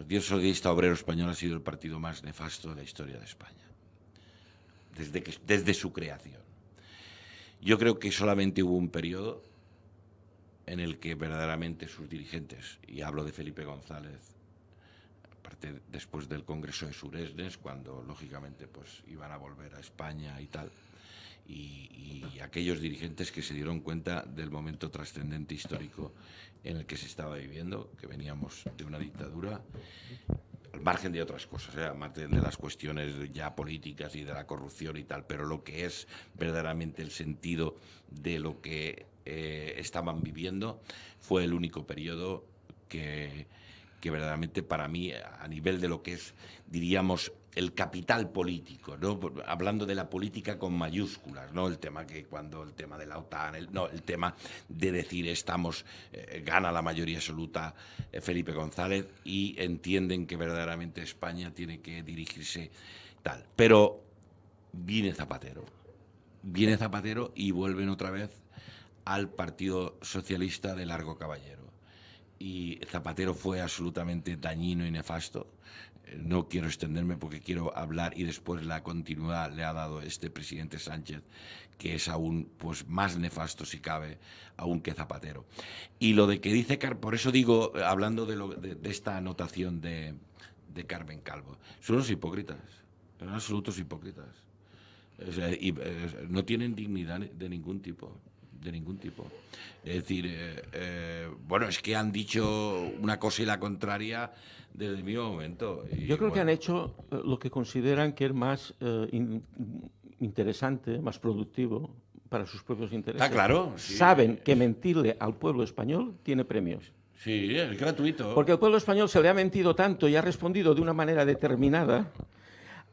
Socialista Obrero Español ha sido el partido más nefasto de la historia de España, desde su creación. Yo creo que solamente hubo un periodo en el que verdaderamente sus dirigentes, y hablo de Felipe González, aparte después del Congreso de Suresnes, cuando lógicamente pues iban a volver a España y tal, y aquellos dirigentes que se dieron cuenta del momento trascendente histórico en el que se estaba viviendo, que veníamos de una dictadura, al margen de otras cosas, al margen de las cuestiones ya políticas y de la corrupción y tal, pero lo que es verdaderamente el sentido de lo que estaban viviendo fue el único periodo que verdaderamente para mí, a nivel de lo que es, diríamos, el capital político, ¿no? Hablando de la política con mayúsculas, no el tema de la OTAN, el tema de decir gana la mayoría absoluta Felipe González y entienden que verdaderamente España tiene que dirigirse tal. Pero viene Zapatero y vuelven otra vez al Partido Socialista de Largo Caballero. Y Zapatero fue absolutamente dañino y nefasto. No quiero extenderme porque quiero hablar, y después la continuidad le ha dado este presidente Sánchez, que es aún pues más nefasto, si cabe, aún que Zapatero. Y lo de que dice por eso digo, hablando de esta anotación de Carmen Calvo, son unos hipócritas, son absolutos hipócritas. O sea, no tienen dignidad de ningún tipo. Es decir, bueno, es que han dicho una cosa y la contraria desde el mismo momento. Yo creo que han hecho lo que consideran que es más interesante, más productivo para sus propios intereses. Está claro. Sí. Saben que mentirle al pueblo español tiene premios. Sí, es gratuito. Porque al pueblo español se le ha mentido tanto y ha respondido de una manera determinada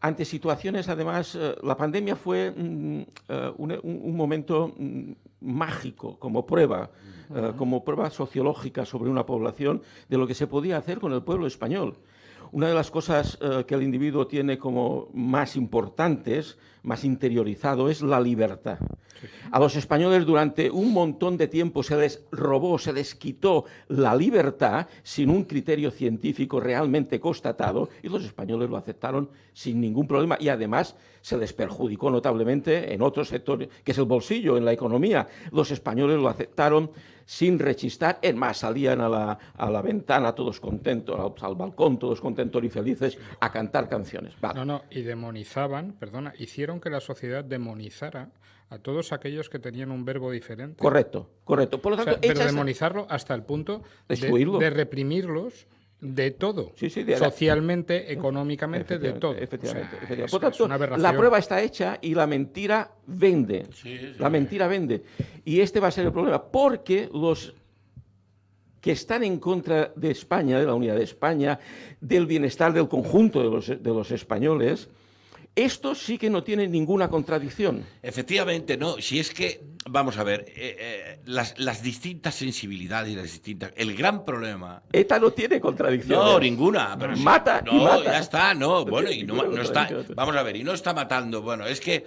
ante situaciones. Además, la pandemia fue un momento mágico como prueba sociológica sobre una población de lo que se podía hacer con el pueblo español. Una de las cosas que el individuo tiene como más importantes, más interiorizado, es la libertad. A los españoles durante un montón de tiempo se les robó, se les quitó la libertad sin un criterio científico realmente constatado, y los españoles lo aceptaron sin ningún problema, y además se les perjudicó notablemente en otro sector, que es el bolsillo, en la economía. Los españoles lo aceptaron sin rechistar. Es más, salían a la ventana todos contentos, al balcón todos contentos y felices a cantar canciones. Vale. Y demonizaban, hicieron que la sociedad demonizara a todos aquellos que tenían un verbo diferente. Correcto. Por lo tanto, pero demonizarlo hasta el punto de reprimirlos de todo. Sí, socialmente, económicamente, de todo. Efectivamente. Por tanto, la prueba está hecha y la mentira vende. La mentira vende. Y este va a ser el problema, porque los que están en contra de España, de la unidad de España, del bienestar del conjunto de los españoles, estos sí que no tienen ninguna contradicción. Efectivamente, no. Si es que, vamos a ver, las distintas sensibilidades, el gran problema... ETA no tiene contradicción. No, ninguna. Pero mata y mata. Ya está, no. Bueno, y no está... Vamos a ver, y no está matando. Bueno, es que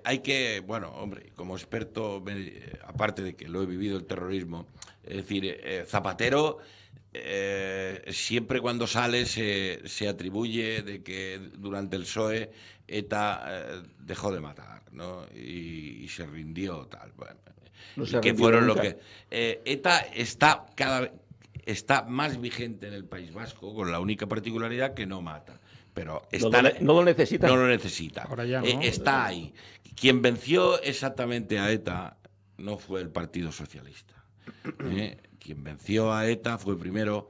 hay que... Bueno, hombre, como experto, aparte de que lo he vivido el terrorismo, es decir, Zapatero... siempre cuando sale se atribuye de que durante el PSOE ETA dejó de matar, ¿no? Y se rindió, tal. Bueno, no se que fueron nunca. Lo que ETA está más vigente en el País Vasco, con la única particularidad que no mata. Pero no lo necesita. No lo necesita. Ahora ya no. Está ahí. Quien venció exactamente a ETA no fue el Partido Socialista. Quien venció a ETA fue primero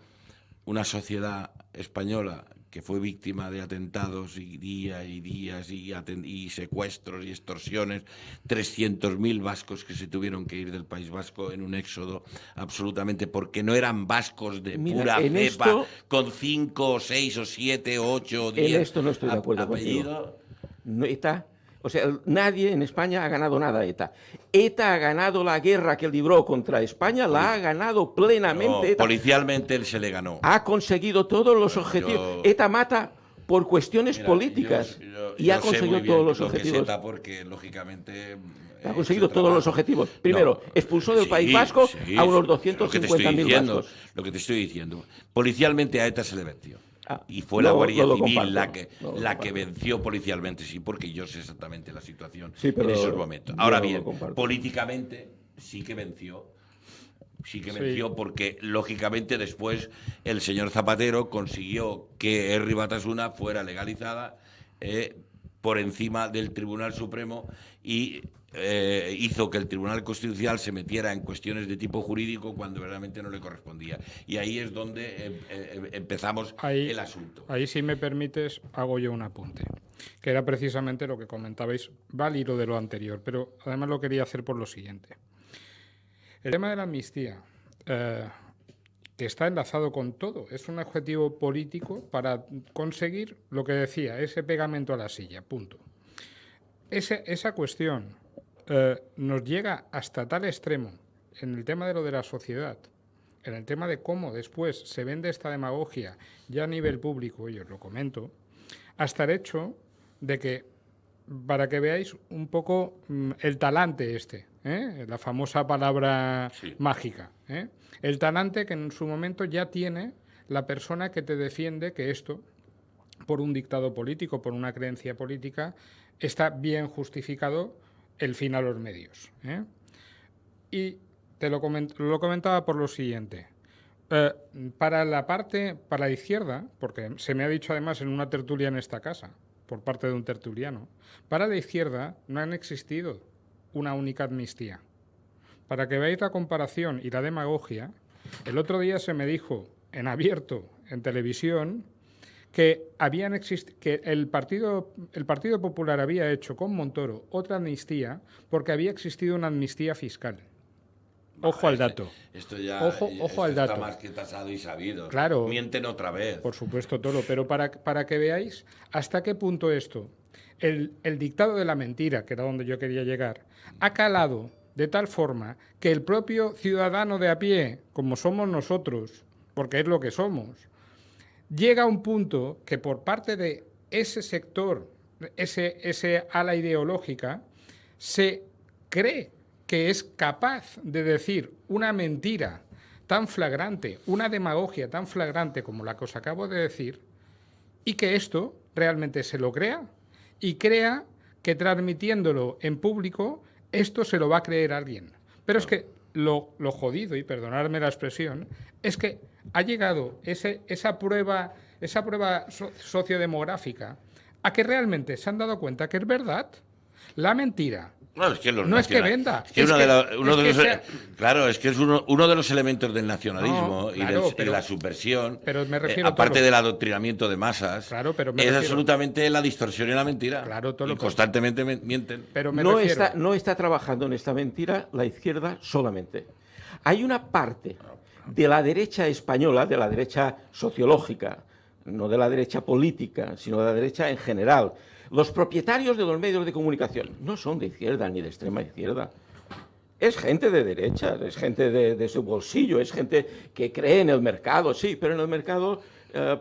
una sociedad española que fue víctima de atentados y días y secuestros y extorsiones, 300.000 vascos que se tuvieron que ir del País Vasco en un éxodo absolutamente, porque no eran vascos de pura cepa, con 5 o 6 o 7 o 8 o 10 en esto no estoy de acuerdo apellidos. No, ETA, o sea, nadie en España ha ganado nada ETA. ETA ha ganado la guerra que libró contra España, la ha ganado plenamente. ETA. Policialmente él se le ganó. Ha conseguido todos los objetivos. ETA mata por cuestiones políticas y ha conseguido todos los objetivos. Porque, lógicamente... Ha conseguido todos los objetivos. Primero, expulsó del País Vasco a unos 250.000 vascos. Lo que te estoy diciendo. Policialmente a ETA se le venció. Y fue la Guardia Civil la que venció policialmente, sí, porque yo sé exactamente la situación en esos momentos. Ahora bien, políticamente sí que venció. Porque lógicamente después el señor Zapatero consiguió que Herri Batasuna fuera legalizada por encima del Tribunal Supremo y hizo que el Tribunal Constitucional se metiera en cuestiones de tipo jurídico cuando verdaderamente no le correspondía. Y ahí es donde empezamos el asunto. Ahí, si me permites, hago yo un apunte, que era precisamente lo que comentabais, va al hilo de lo anterior, pero además lo quería hacer por lo siguiente. El tema de la amnistía, que está enlazado con todo, es un objetivo político para conseguir lo que decía, ese pegamento a la silla, punto. Esa cuestión nos llega hasta tal extremo en el tema de lo de la sociedad, en el tema de cómo después se vende esta demagogia ya a nivel público, y os lo comento, hasta el hecho de que, para que veáis un poco el talante la famosa palabra mágica, el talante que en su momento ya tiene la persona que te defiende que esto, por un dictado político, por una creencia política, está bien justificado el fin a los medios. Y te lo comentaba por lo siguiente. Para la izquierda, porque se me ha dicho además en una tertulia en esta casa, por parte de un tertuliano, para la izquierda no han existido una única amnistía. Para que veáis la comparación y la demagogia, el otro día se me dijo en abierto, en televisión, que el Partido Popular había hecho con Montoro otra amnistía porque había existido una amnistía fiscal. Ojo al dato. Esto ya ojo al dato. Está más que tasado y sabido. Claro. Mienten otra vez. Por supuesto, todo. Pero para que veáis hasta qué punto esto, el dictado de la mentira, que era donde yo quería llegar, ha calado de tal forma que el propio ciudadano de a pie, como somos nosotros, porque es lo que somos, llega a un punto que por parte de ese sector, ese ala ideológica, se cree que es capaz de decir una mentira tan flagrante, una demagogia tan flagrante como la que os acabo de decir, y que esto realmente se lo crea y crea que transmitiéndolo en público esto se lo va a creer alguien. Pero es que lo jodido, y perdonadme la expresión, es que ha llegado esa prueba sociodemográfica a que realmente se han dado cuenta que es verdad. La mentira No, es que no es que venda. Claro, es que es uno de los elementos del nacionalismo y de la subversión, pero me refiero aparte del adoctrinamiento de masas, es absolutamente la distorsión y la mentira. Claro, y constantemente mienten. Pero no está trabajando en esta mentira la izquierda solamente. Hay una parte de la derecha española, de la derecha sociológica, no de la derecha política, sino de la derecha en general. Los propietarios de los medios de comunicación no son de izquierda ni de extrema izquierda. Es gente de derecha, es gente de su bolsillo, es gente que cree en el mercado, sí, pero en el mercado,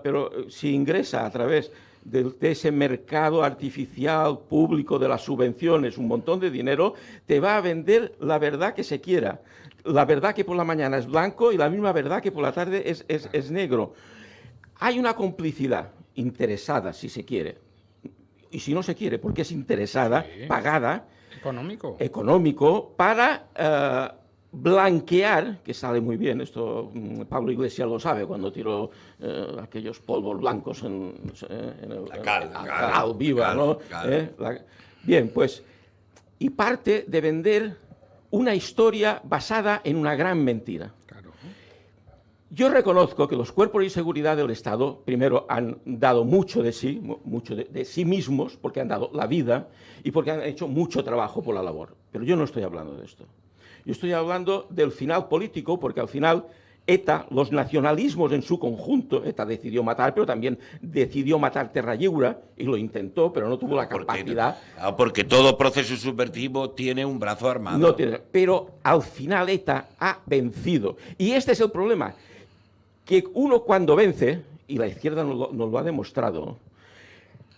pero si ingresa a través de ese mercado artificial público de las subvenciones un montón de dinero, te va a vender la verdad que se quiera. La verdad que por la mañana es blanco y la misma verdad que por la tarde es negro. Hay una complicidad interesada, si se quiere, y si no se quiere, porque es interesada, pagada, económico para blanquear, que sale muy bien, esto Pablo Iglesias lo sabe cuando tiró aquellos polvos blancos en la cal viva, ¿no? Bien, pues, y parte de vender una historia basada en una gran mentira. Yo reconozco que los cuerpos de seguridad del Estado, primero, han dado mucho de sí, de sí mismos, porque han dado la vida y porque han hecho mucho trabajo por la labor. Pero yo no estoy hablando de esto. Yo estoy hablando del final político, porque al final ETA, los nacionalismos en su conjunto, ETA decidió matar, pero también decidió matar Terra Lliure, y lo intentó, pero no tuvo la capacidad. Porque todo proceso subversivo tiene un brazo armado. No tiene, pero al final ETA ha vencido. Y este es el problema. Que uno cuando vence, y la izquierda nos lo ha demostrado,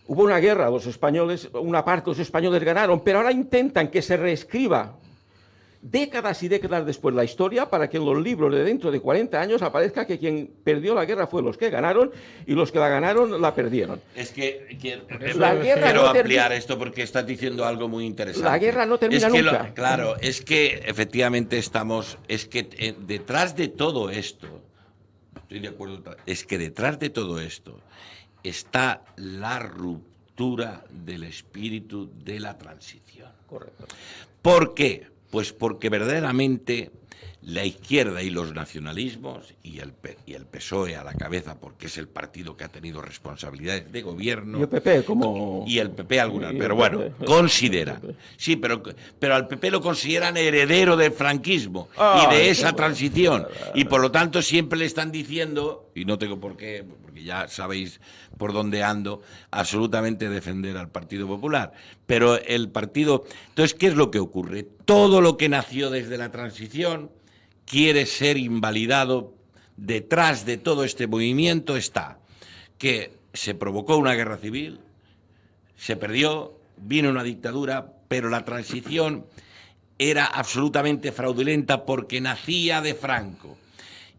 hubo una guerra, los españoles, una parte de los españoles ganaron, pero ahora intentan que se reescriba décadas y décadas después la historia para que en los libros de dentro de 40 años aparezca que quien perdió la guerra fue los que ganaron y los que la ganaron la perdieron. Es que quiero ampliar esto porque estás diciendo algo muy interesante. La guerra no termina nunca. Claro, es que efectivamente detrás de todo esto, estoy de acuerdo, es que detrás de todo esto está la ruptura ruptura del espíritu de la transición. Correcto. ¿Por qué? Pues porque verdaderamente la izquierda y los nacionalismos y el PSOE a la cabeza, porque es el partido que ha tenido responsabilidades de gobierno. Y el PP como... Y el PP algunas, y pero el bueno, PP. consideran. Sí, pero al PP lo consideran heredero del franquismo y de esa transición. Y por lo tanto siempre le están diciendo, y no tengo por qué, porque ya sabéis por dónde ando, absolutamente defender al Partido Popular. Pero el partido... Entonces, ¿qué es lo que ocurre? Todo lo que nació desde la transición quiere ser invalidado. Detrás de todo este movimiento está que se provocó una guerra civil, se perdió, vino una dictadura, pero la transición era absolutamente fraudulenta porque nacía de Franco.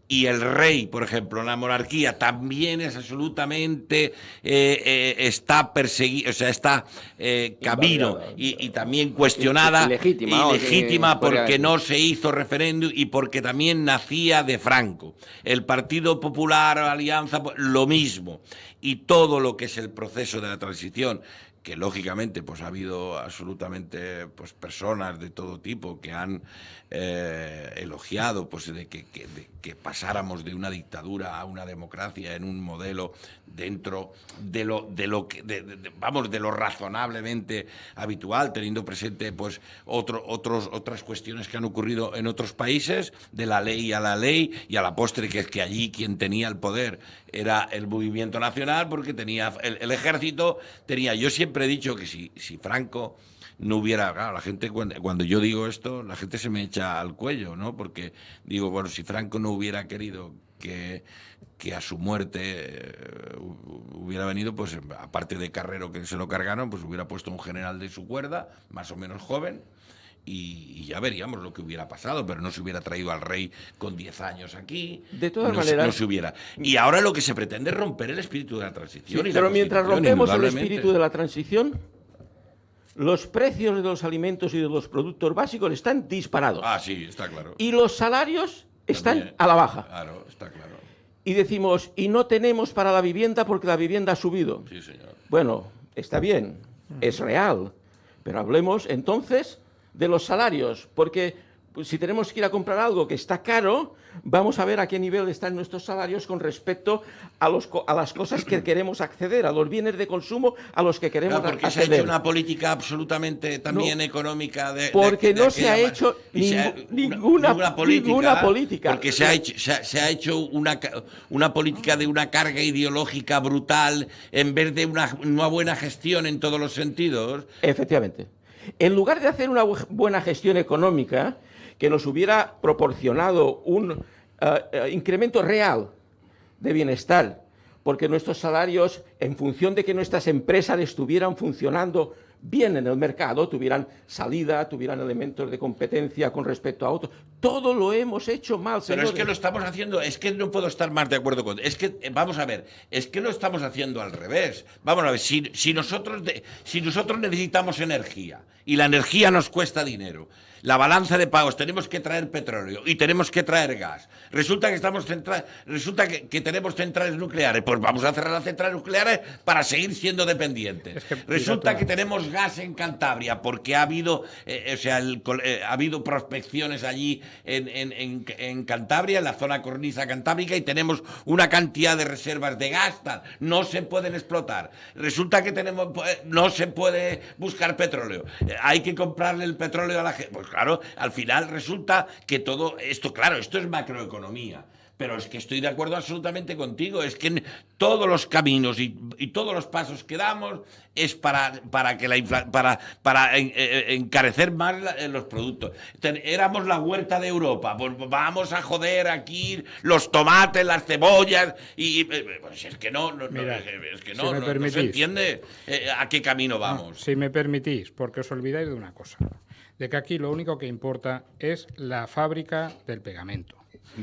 Y el rey, por ejemplo, la monarquía también es absolutamente está perseguida, o sea, está camino y también cuestionada, ilegítima porque no se hizo referéndum y porque también nacía de Franco. El Partido Popular, Alianza, lo mismo. Y todo lo que es el proceso de la transición, que lógicamente pues ha habido absolutamente pues personas de todo tipo que han elogiado pues de que pasáramos de una dictadura a una democracia en un modelo dentro de lo razonablemente habitual, teniendo presente pues otras cuestiones que han ocurrido en otros países, de la ley a la ley, y a la postre que es que allí quien tenía el poder era el movimiento nacional, porque tenía el ejército, yo siempre he dicho que si Franco no hubiera, claro, la gente cuando yo digo esto, la gente se me echa al cuello, ¿no? Porque digo, bueno, si Franco no hubiera querido que a su muerte hubiera venido, pues aparte de Carrero, que se lo cargaron, pues hubiera puesto un general de su cuerda, más o menos joven, y ya veríamos lo que hubiera pasado, pero no se hubiera traído al rey con 10 años aquí. De todas maneras... No se hubiera. Y ahora lo que se pretende es romper el espíritu de la transición. Sí, y pero la mientras rompemos el espíritu de la transición, los precios de los alimentos y de los productos básicos están disparados. Ah, sí, está claro. Y los salarios están También, a la baja. Claro, está claro. Y decimos, y no tenemos para la vivienda porque la vivienda ha subido. Sí, señor. Bueno, está bien, es real, pero hablemos entonces de los salarios, porque pues, si tenemos que ir a comprar algo que está caro, vamos a ver a qué nivel están nuestros salarios con respecto a las cosas que queremos acceder, a los bienes de consumo a los que queremos acceder. Porque se ha hecho una política absolutamente también económica porque no se ha hecho ninguna política. Porque se ha hecho una política de una carga ideológica brutal en vez de una buena gestión en todos los sentidos. Efectivamente. En lugar de hacer una buena gestión económica que nos hubiera proporcionado un incremento real de bienestar, porque nuestros salarios, en función de que nuestras empresas estuvieran funcionando bien en el mercado, tuvieran salida, tuvieran elementos de competencia con respecto a otros, todo lo hemos hecho mal, señores. Pero es que lo estamos haciendo, es que no puedo estar más de acuerdo con... Es que, vamos a ver, es que lo estamos haciendo al revés. Vamos a ver, si nosotros necesitamos energía y la energía nos cuesta dinero, la balanza de pagos, tenemos que traer petróleo y tenemos que traer gas. Resulta que tenemos centrales nucleares, pues vamos a cerrar las centrales nucleares para seguir siendo dependientes. Resulta que tenemos gas en Cantabria porque ha habido, ha habido prospecciones allí en Cantabria, en la zona cornisa cantábrica, y tenemos una cantidad de reservas de gas, no se pueden explotar. Resulta que no se puede buscar petróleo. Hay que comprarle el petróleo a la gente. Pues claro, al final resulta que todo esto, claro, esto es macroeconomía. Pero es que estoy de acuerdo absolutamente contigo. Es que todos los caminos y todos los pasos que damos es para encarecer más los productos. Éramos la huerta de Europa. Pues vamos a joder aquí los tomates, las cebollas y pues es que no se entiende a qué camino vamos. Si me permitís, porque os olvidáis de una cosa, de que aquí lo único que importa es la fábrica del pegamento.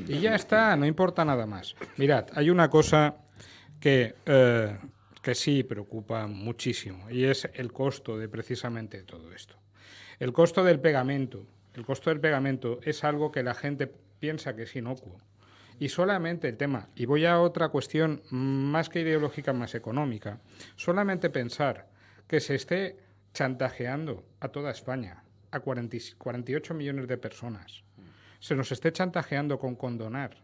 Y ya está, no importa nada más. Mirad, hay una cosa que sí preocupa muchísimo, y es el costo de precisamente todo esto. El costo del pegamento es algo que la gente piensa que es inocuo. Y solamente el tema, y voy a otra cuestión más que ideológica, más económica, solamente pensar que se esté chantajeando a toda España, a 48 millones de personas, se nos esté chantajeando con condonar.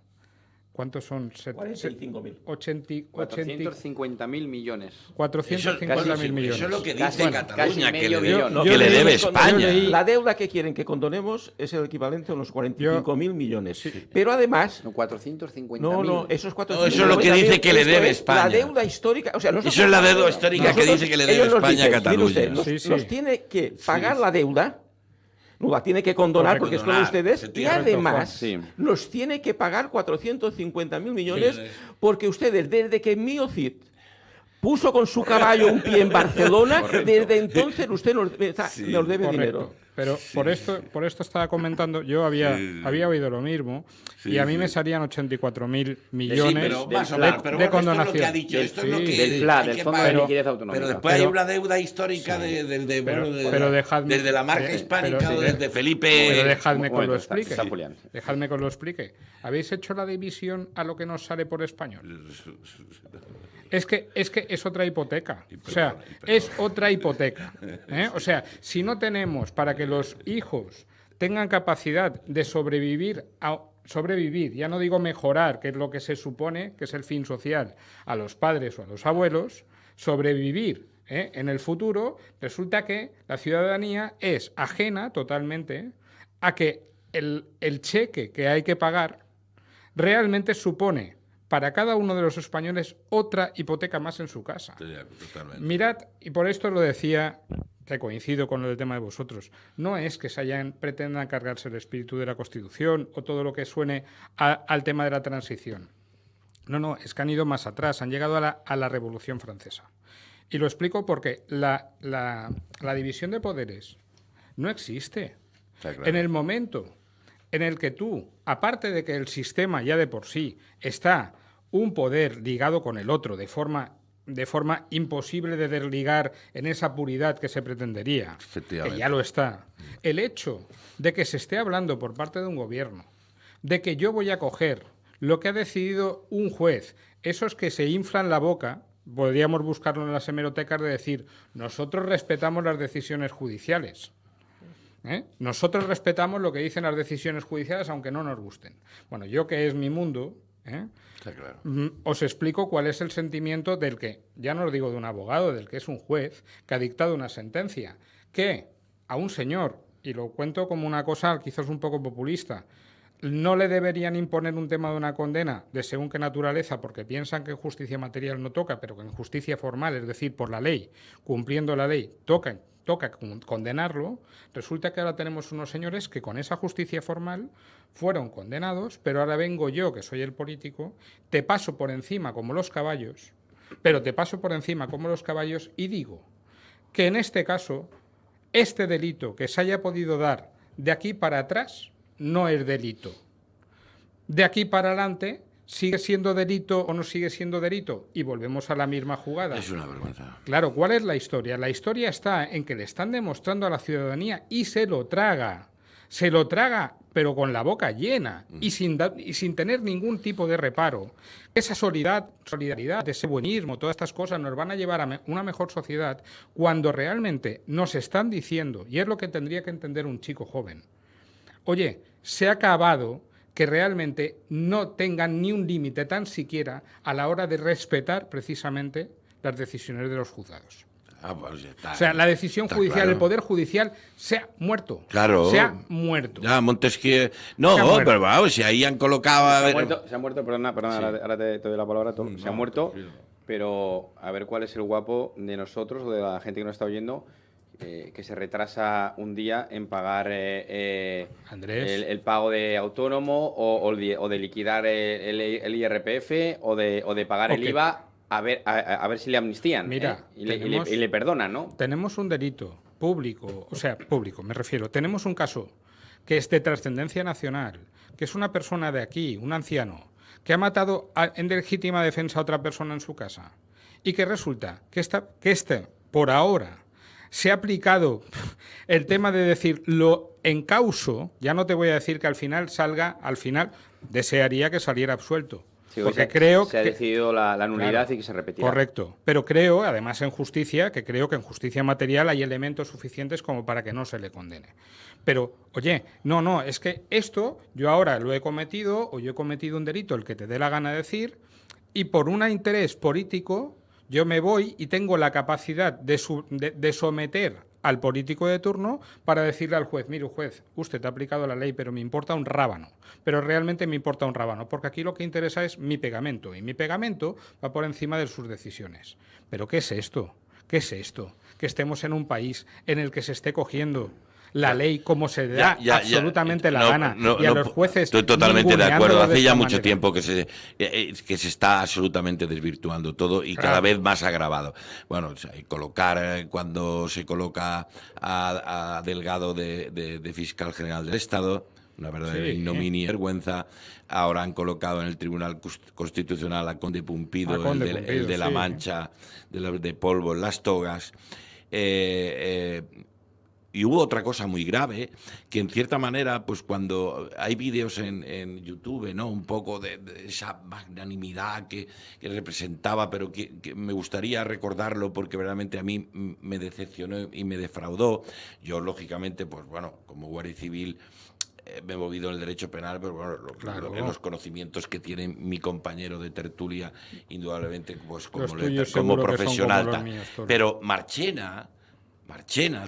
¿Cuántos son? 45.000. 450.000 millones. 450.000 millones. Eso es lo que dice Casi Cataluña, que medio le, millón. que le debe España. La deuda que quieren que condonemos es el equivalente a unos 45.000 millones. Pero además... No, 450.000. No, esos 450.000... No, eso es lo que dice que le debe España. La deuda histórica... O sea, Eso es la deuda histórica que dice que le debe España a Cataluña. Nos tiene que pagar la deuda... No, la tiene que condonar porque es con ustedes y además nos tiene que pagar 450.000 millones porque ustedes, desde que Miocid puso con su caballo un pie en Barcelona, desde entonces usted nos debe dinero. Pero por esto estaba comentando, yo había oído lo mismo y a mí me salían 84.000 millones de condonación. Esto es lo que ha dicho, esto es lo que del FLA, del Fondo de Liquidez Autonómica. Pero después hay una deuda histórica desde la marca hispánica o desde Felipe. Pero dejadme que lo explique. Dejadme que lo explique. ¿Habéis hecho la división a lo que nos sale por español? Es que es otra hipoteca. O sea, es otra hipoteca. O sea, si no tenemos para que los hijos tengan capacidad de sobrevivir, ya no digo mejorar, que es lo que se supone que es el fin social, a los padres o a los abuelos, sobrevivir en el futuro, resulta que la ciudadanía es ajena totalmente a que el cheque que hay que pagar realmente supone para cada uno de los españoles otra hipoteca más en su casa. Totalmente. Mirad, y por esto lo decía, que coincido con el tema de vosotros, no es que pretendan cargarse el espíritu de la Constitución o todo lo que suene al tema de la transición. No, es que han ido más atrás, han llegado a la Revolución Francesa. Y lo explico porque la división de poderes no existe. Claro. En el momento en el que tú, aparte de que el sistema ya de por sí está un poder ligado con el otro de forma imposible de desligar en esa puridad que se pretendería, que ya lo está, el hecho de que se esté hablando por parte de un gobierno, de que yo voy a coger lo que ha decidido un juez, esos que se inflan la boca, podríamos buscarlo en las hemerotecas de decir, nosotros respetamos las decisiones judiciales. Nosotros respetamos lo que dicen las decisiones judiciales aunque no nos gusten. Bueno, yo que es mi mundo, os explico cuál es el sentimiento del que, ya no os digo de un abogado, del que es un juez que ha dictado una sentencia, que a un señor, y lo cuento como una cosa quizás un poco populista, no le deberían imponer un tema de una condena de según qué naturaleza porque piensan que en justicia material no toca, pero que en justicia formal, es decir, por la ley, cumpliendo la ley, toca condenarlo. Resulta que ahora tenemos unos señores que con esa justicia formal fueron condenados, pero ahora vengo yo, que soy el político, te paso por encima como los caballos, y digo que en este caso, este delito que se haya podido dar de aquí para atrás no es delito. De aquí para adelante ¿sigue siendo delito o no sigue siendo delito? Y volvemos a la misma jugada. Es una vergüenza. Claro, ¿cuál es la historia? La historia está en que le están demostrando a la ciudadanía y se lo traga, pero con la boca llena y sin tener ningún tipo de reparo. Esa solidaridad, ese buenismo, todas estas cosas nos van a llevar a una mejor sociedad cuando realmente nos están diciendo, y es lo que tendría que entender un chico joven, oye, se ha acabado que realmente no tengan ni un límite tan siquiera a la hora de respetar precisamente las decisiones de los juzgados. Pues ya está, o sea, la decisión judicial, claro. El Poder Judicial se ha muerto. Claro. Se ha muerto. Ya, Montesquieu... No, pero vamos, si ahí han colocado... Se ha muerto, perdona, sí. Ahora te doy la palabra. Se ha muerto, pero a ver cuál es el guapo de nosotros o de la gente que nos está oyendo, que se retrasa un día en pagar el pago de autónomo o de liquidar el IRPF o de pagar el IVA... A ver si le amnistían. Mira, y le perdonan, ¿no? Tenemos un delito público, me refiero. Tenemos un caso que es de trascendencia nacional, que es una persona de aquí, un anciano, que ha matado en legítima defensa a otra persona en su casa y que resulta que por ahora, se ha aplicado el tema de decir lo encauso, ya no te voy a decir que al final desearía que saliera absuelto. Sí, porque creo se ha que decidido la nulidad, claro, y que se repetirá. Correcto, pero creo, además en justicia, que en justicia material hay elementos suficientes como para que no se le condene. Pero, oye, no, es que esto yo ahora lo he cometido o yo he cometido un delito, el que te dé la gana de decir, y por un interés político yo me voy y tengo la capacidad de someter al político de turno para decirle al juez, mire juez, usted ha aplicado la ley, pero me importa un rábano, pero realmente me importa un rábano, porque aquí lo que interesa es mi pegamento, y mi pegamento va por encima de sus decisiones. ¿Pero qué es esto? ¿Qué es esto? Que estemos en un país en el que se esté cogiendo la ley como se da absolutamente la gana, y a los jueces estoy totalmente de acuerdo. Hace ya mucho manera. tiempo que se está absolutamente desvirtuando todo y cada vez más agravado. Bueno, colocar cuando se coloca a Delgado de fiscal general del Estado, una verdadera ignominia y vergüenza. Ahora han colocado en el Tribunal Constitucional a Conde Pumpido, el de la mancha de polvo en las togas. Y hubo otra cosa muy grave, que en cierta manera, pues cuando hay vídeos en YouTube, ¿no? Un poco de esa magnanimidad que representaba, pero que me gustaría recordarlo porque verdaderamente a mí me decepcionó y me defraudó. Yo, lógicamente, pues bueno, como guardia civil me he movido en el derecho penal, pero bueno, los conocimientos que tiene mi compañero de tertulia, indudablemente, pues como profesional. Como míos, pero Marchena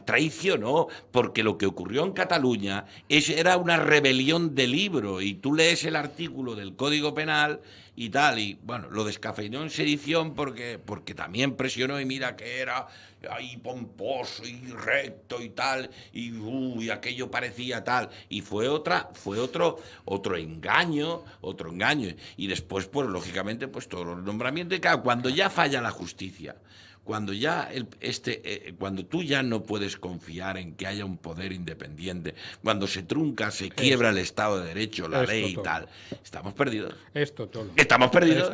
traicionó, porque lo que ocurrió en Cataluña era una rebelión de libro, y tú lees el artículo del Código Penal y tal, y bueno, lo descafeinó en sedición porque también presionó, y mira que era ahí pomposo y recto y tal, y aquello parecía tal, y fue otro engaño, y después, pues lógicamente, pues todos los nombramientos, y claro, cuando ya falla la justicia, cuando tú ya no puedes confiar en que haya un poder independiente, cuando se trunca, se quiebra el Estado de Derecho, la ley y tal, estamos perdidos. Estamos perdidos.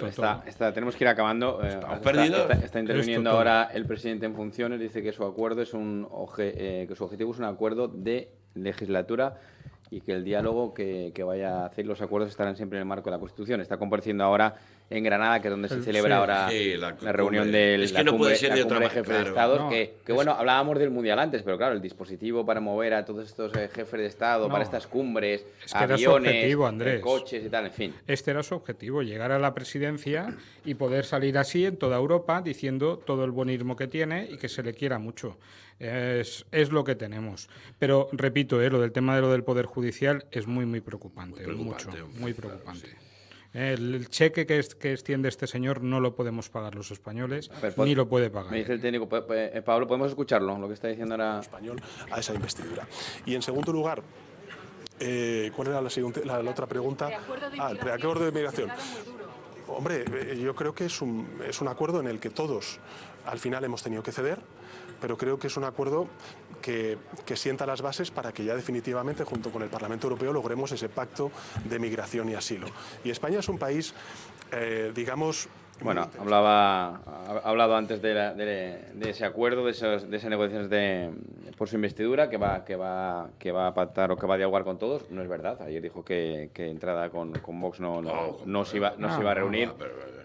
Tenemos que ir acabando. Estamos perdidos. Está interviniendo ahora el presidente en funciones. Dice que su acuerdo es que su objetivo es un acuerdo de legislatura, y que el diálogo que vaya a hacer, los acuerdos estarán siempre en el marco de la Constitución. Está compareciendo ahora en Granada, que es donde se celebra ahora la reunión de la cumbre de jefes de Estado. Que bueno, hablábamos del Mundial antes, pero claro, el dispositivo para mover a todos estos jefes de Estado para estas cumbres, aviones, coches y tal, en fin. Este era su objetivo, llegar a la presidencia y poder salir así en toda Europa diciendo todo el buenismo que tiene y que se le quiera mucho. Es lo que tenemos. Pero repito, lo del tema del Poder Judicial es muy preocupante, muy preocupante. El cheque que extiende este señor no lo podemos pagar los españoles, ni lo puede pagar. Me dice el técnico, Pablo, ¿podemos escucharlo? Lo que está diciendo ahora. Español a esa investidura. Y en segundo lugar, ¿cuál era la otra pregunta? El preacuerdo de migración. Hombre, yo creo que es un acuerdo en el que todos al final hemos tenido que ceder, pero creo que es un acuerdo que sienta las bases para que ya definitivamente, junto con el Parlamento Europeo, logremos ese pacto de migración y asilo. Y España es un país, digamos... Bueno, ha hablado antes de ese acuerdo, de esas negociaciones por su investidura, que va a pactar o que va a dialogar con todos. No es verdad. Ayer dijo que entrada con Vox no se iba a reunir.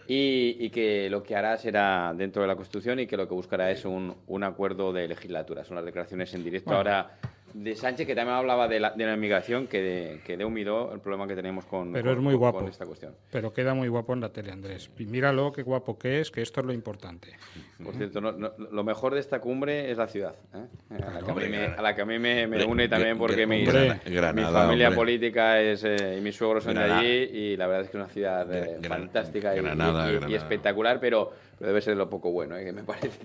Y que lo que hará será dentro de la Constitución, y que lo que buscará es un acuerdo de legislatura. Son las declaraciones en directo ahora de Sánchez, que también hablaba de la inmigración, que de humidó el problema que tenemos con esta cuestión. Pero queda muy guapo en la tele, Andrés. Y míralo, qué guapo que es, que esto es lo importante. Por cierto, lo mejor de esta cumbre es la ciudad, a la que a mí me une también, porque mi familia política y mis suegros son de allí, y la verdad es que es una ciudad fantástica y espectacular, pero debe ser lo poco bueno, que me parece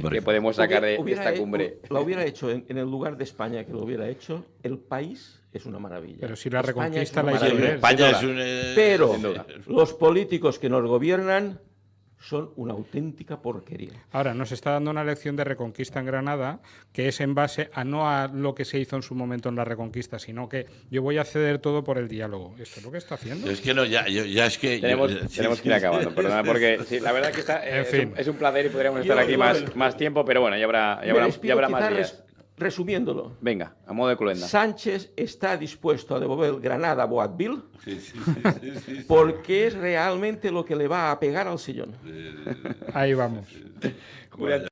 que podemos sacar de esta cumbre. Lo hubiera hecho en el lugar de España, que lo hubiera hecho, el país es una maravilla. Pero si la reconquista la hizo España pero los políticos que nos gobiernan son una auténtica porquería. Ahora, nos está dando una lección de reconquista en Granada, que es en base no a lo que se hizo en su momento en la reconquista, sino que yo voy a ceder todo por el diálogo. ¿Esto es lo que está haciendo? Es que no, ya es que... Tenemos que ir acabando, perdona, porque sí, la verdad es que es un placer y podríamos estar aquí más tiempo, pero bueno, ya habrá más días. resumiéndolo, Venga, a modo de cluenda. Sánchez está dispuesto a devolver Granada a Boabdil porque es realmente lo que le va a pegar al sillón. Ahí vamos. Julián,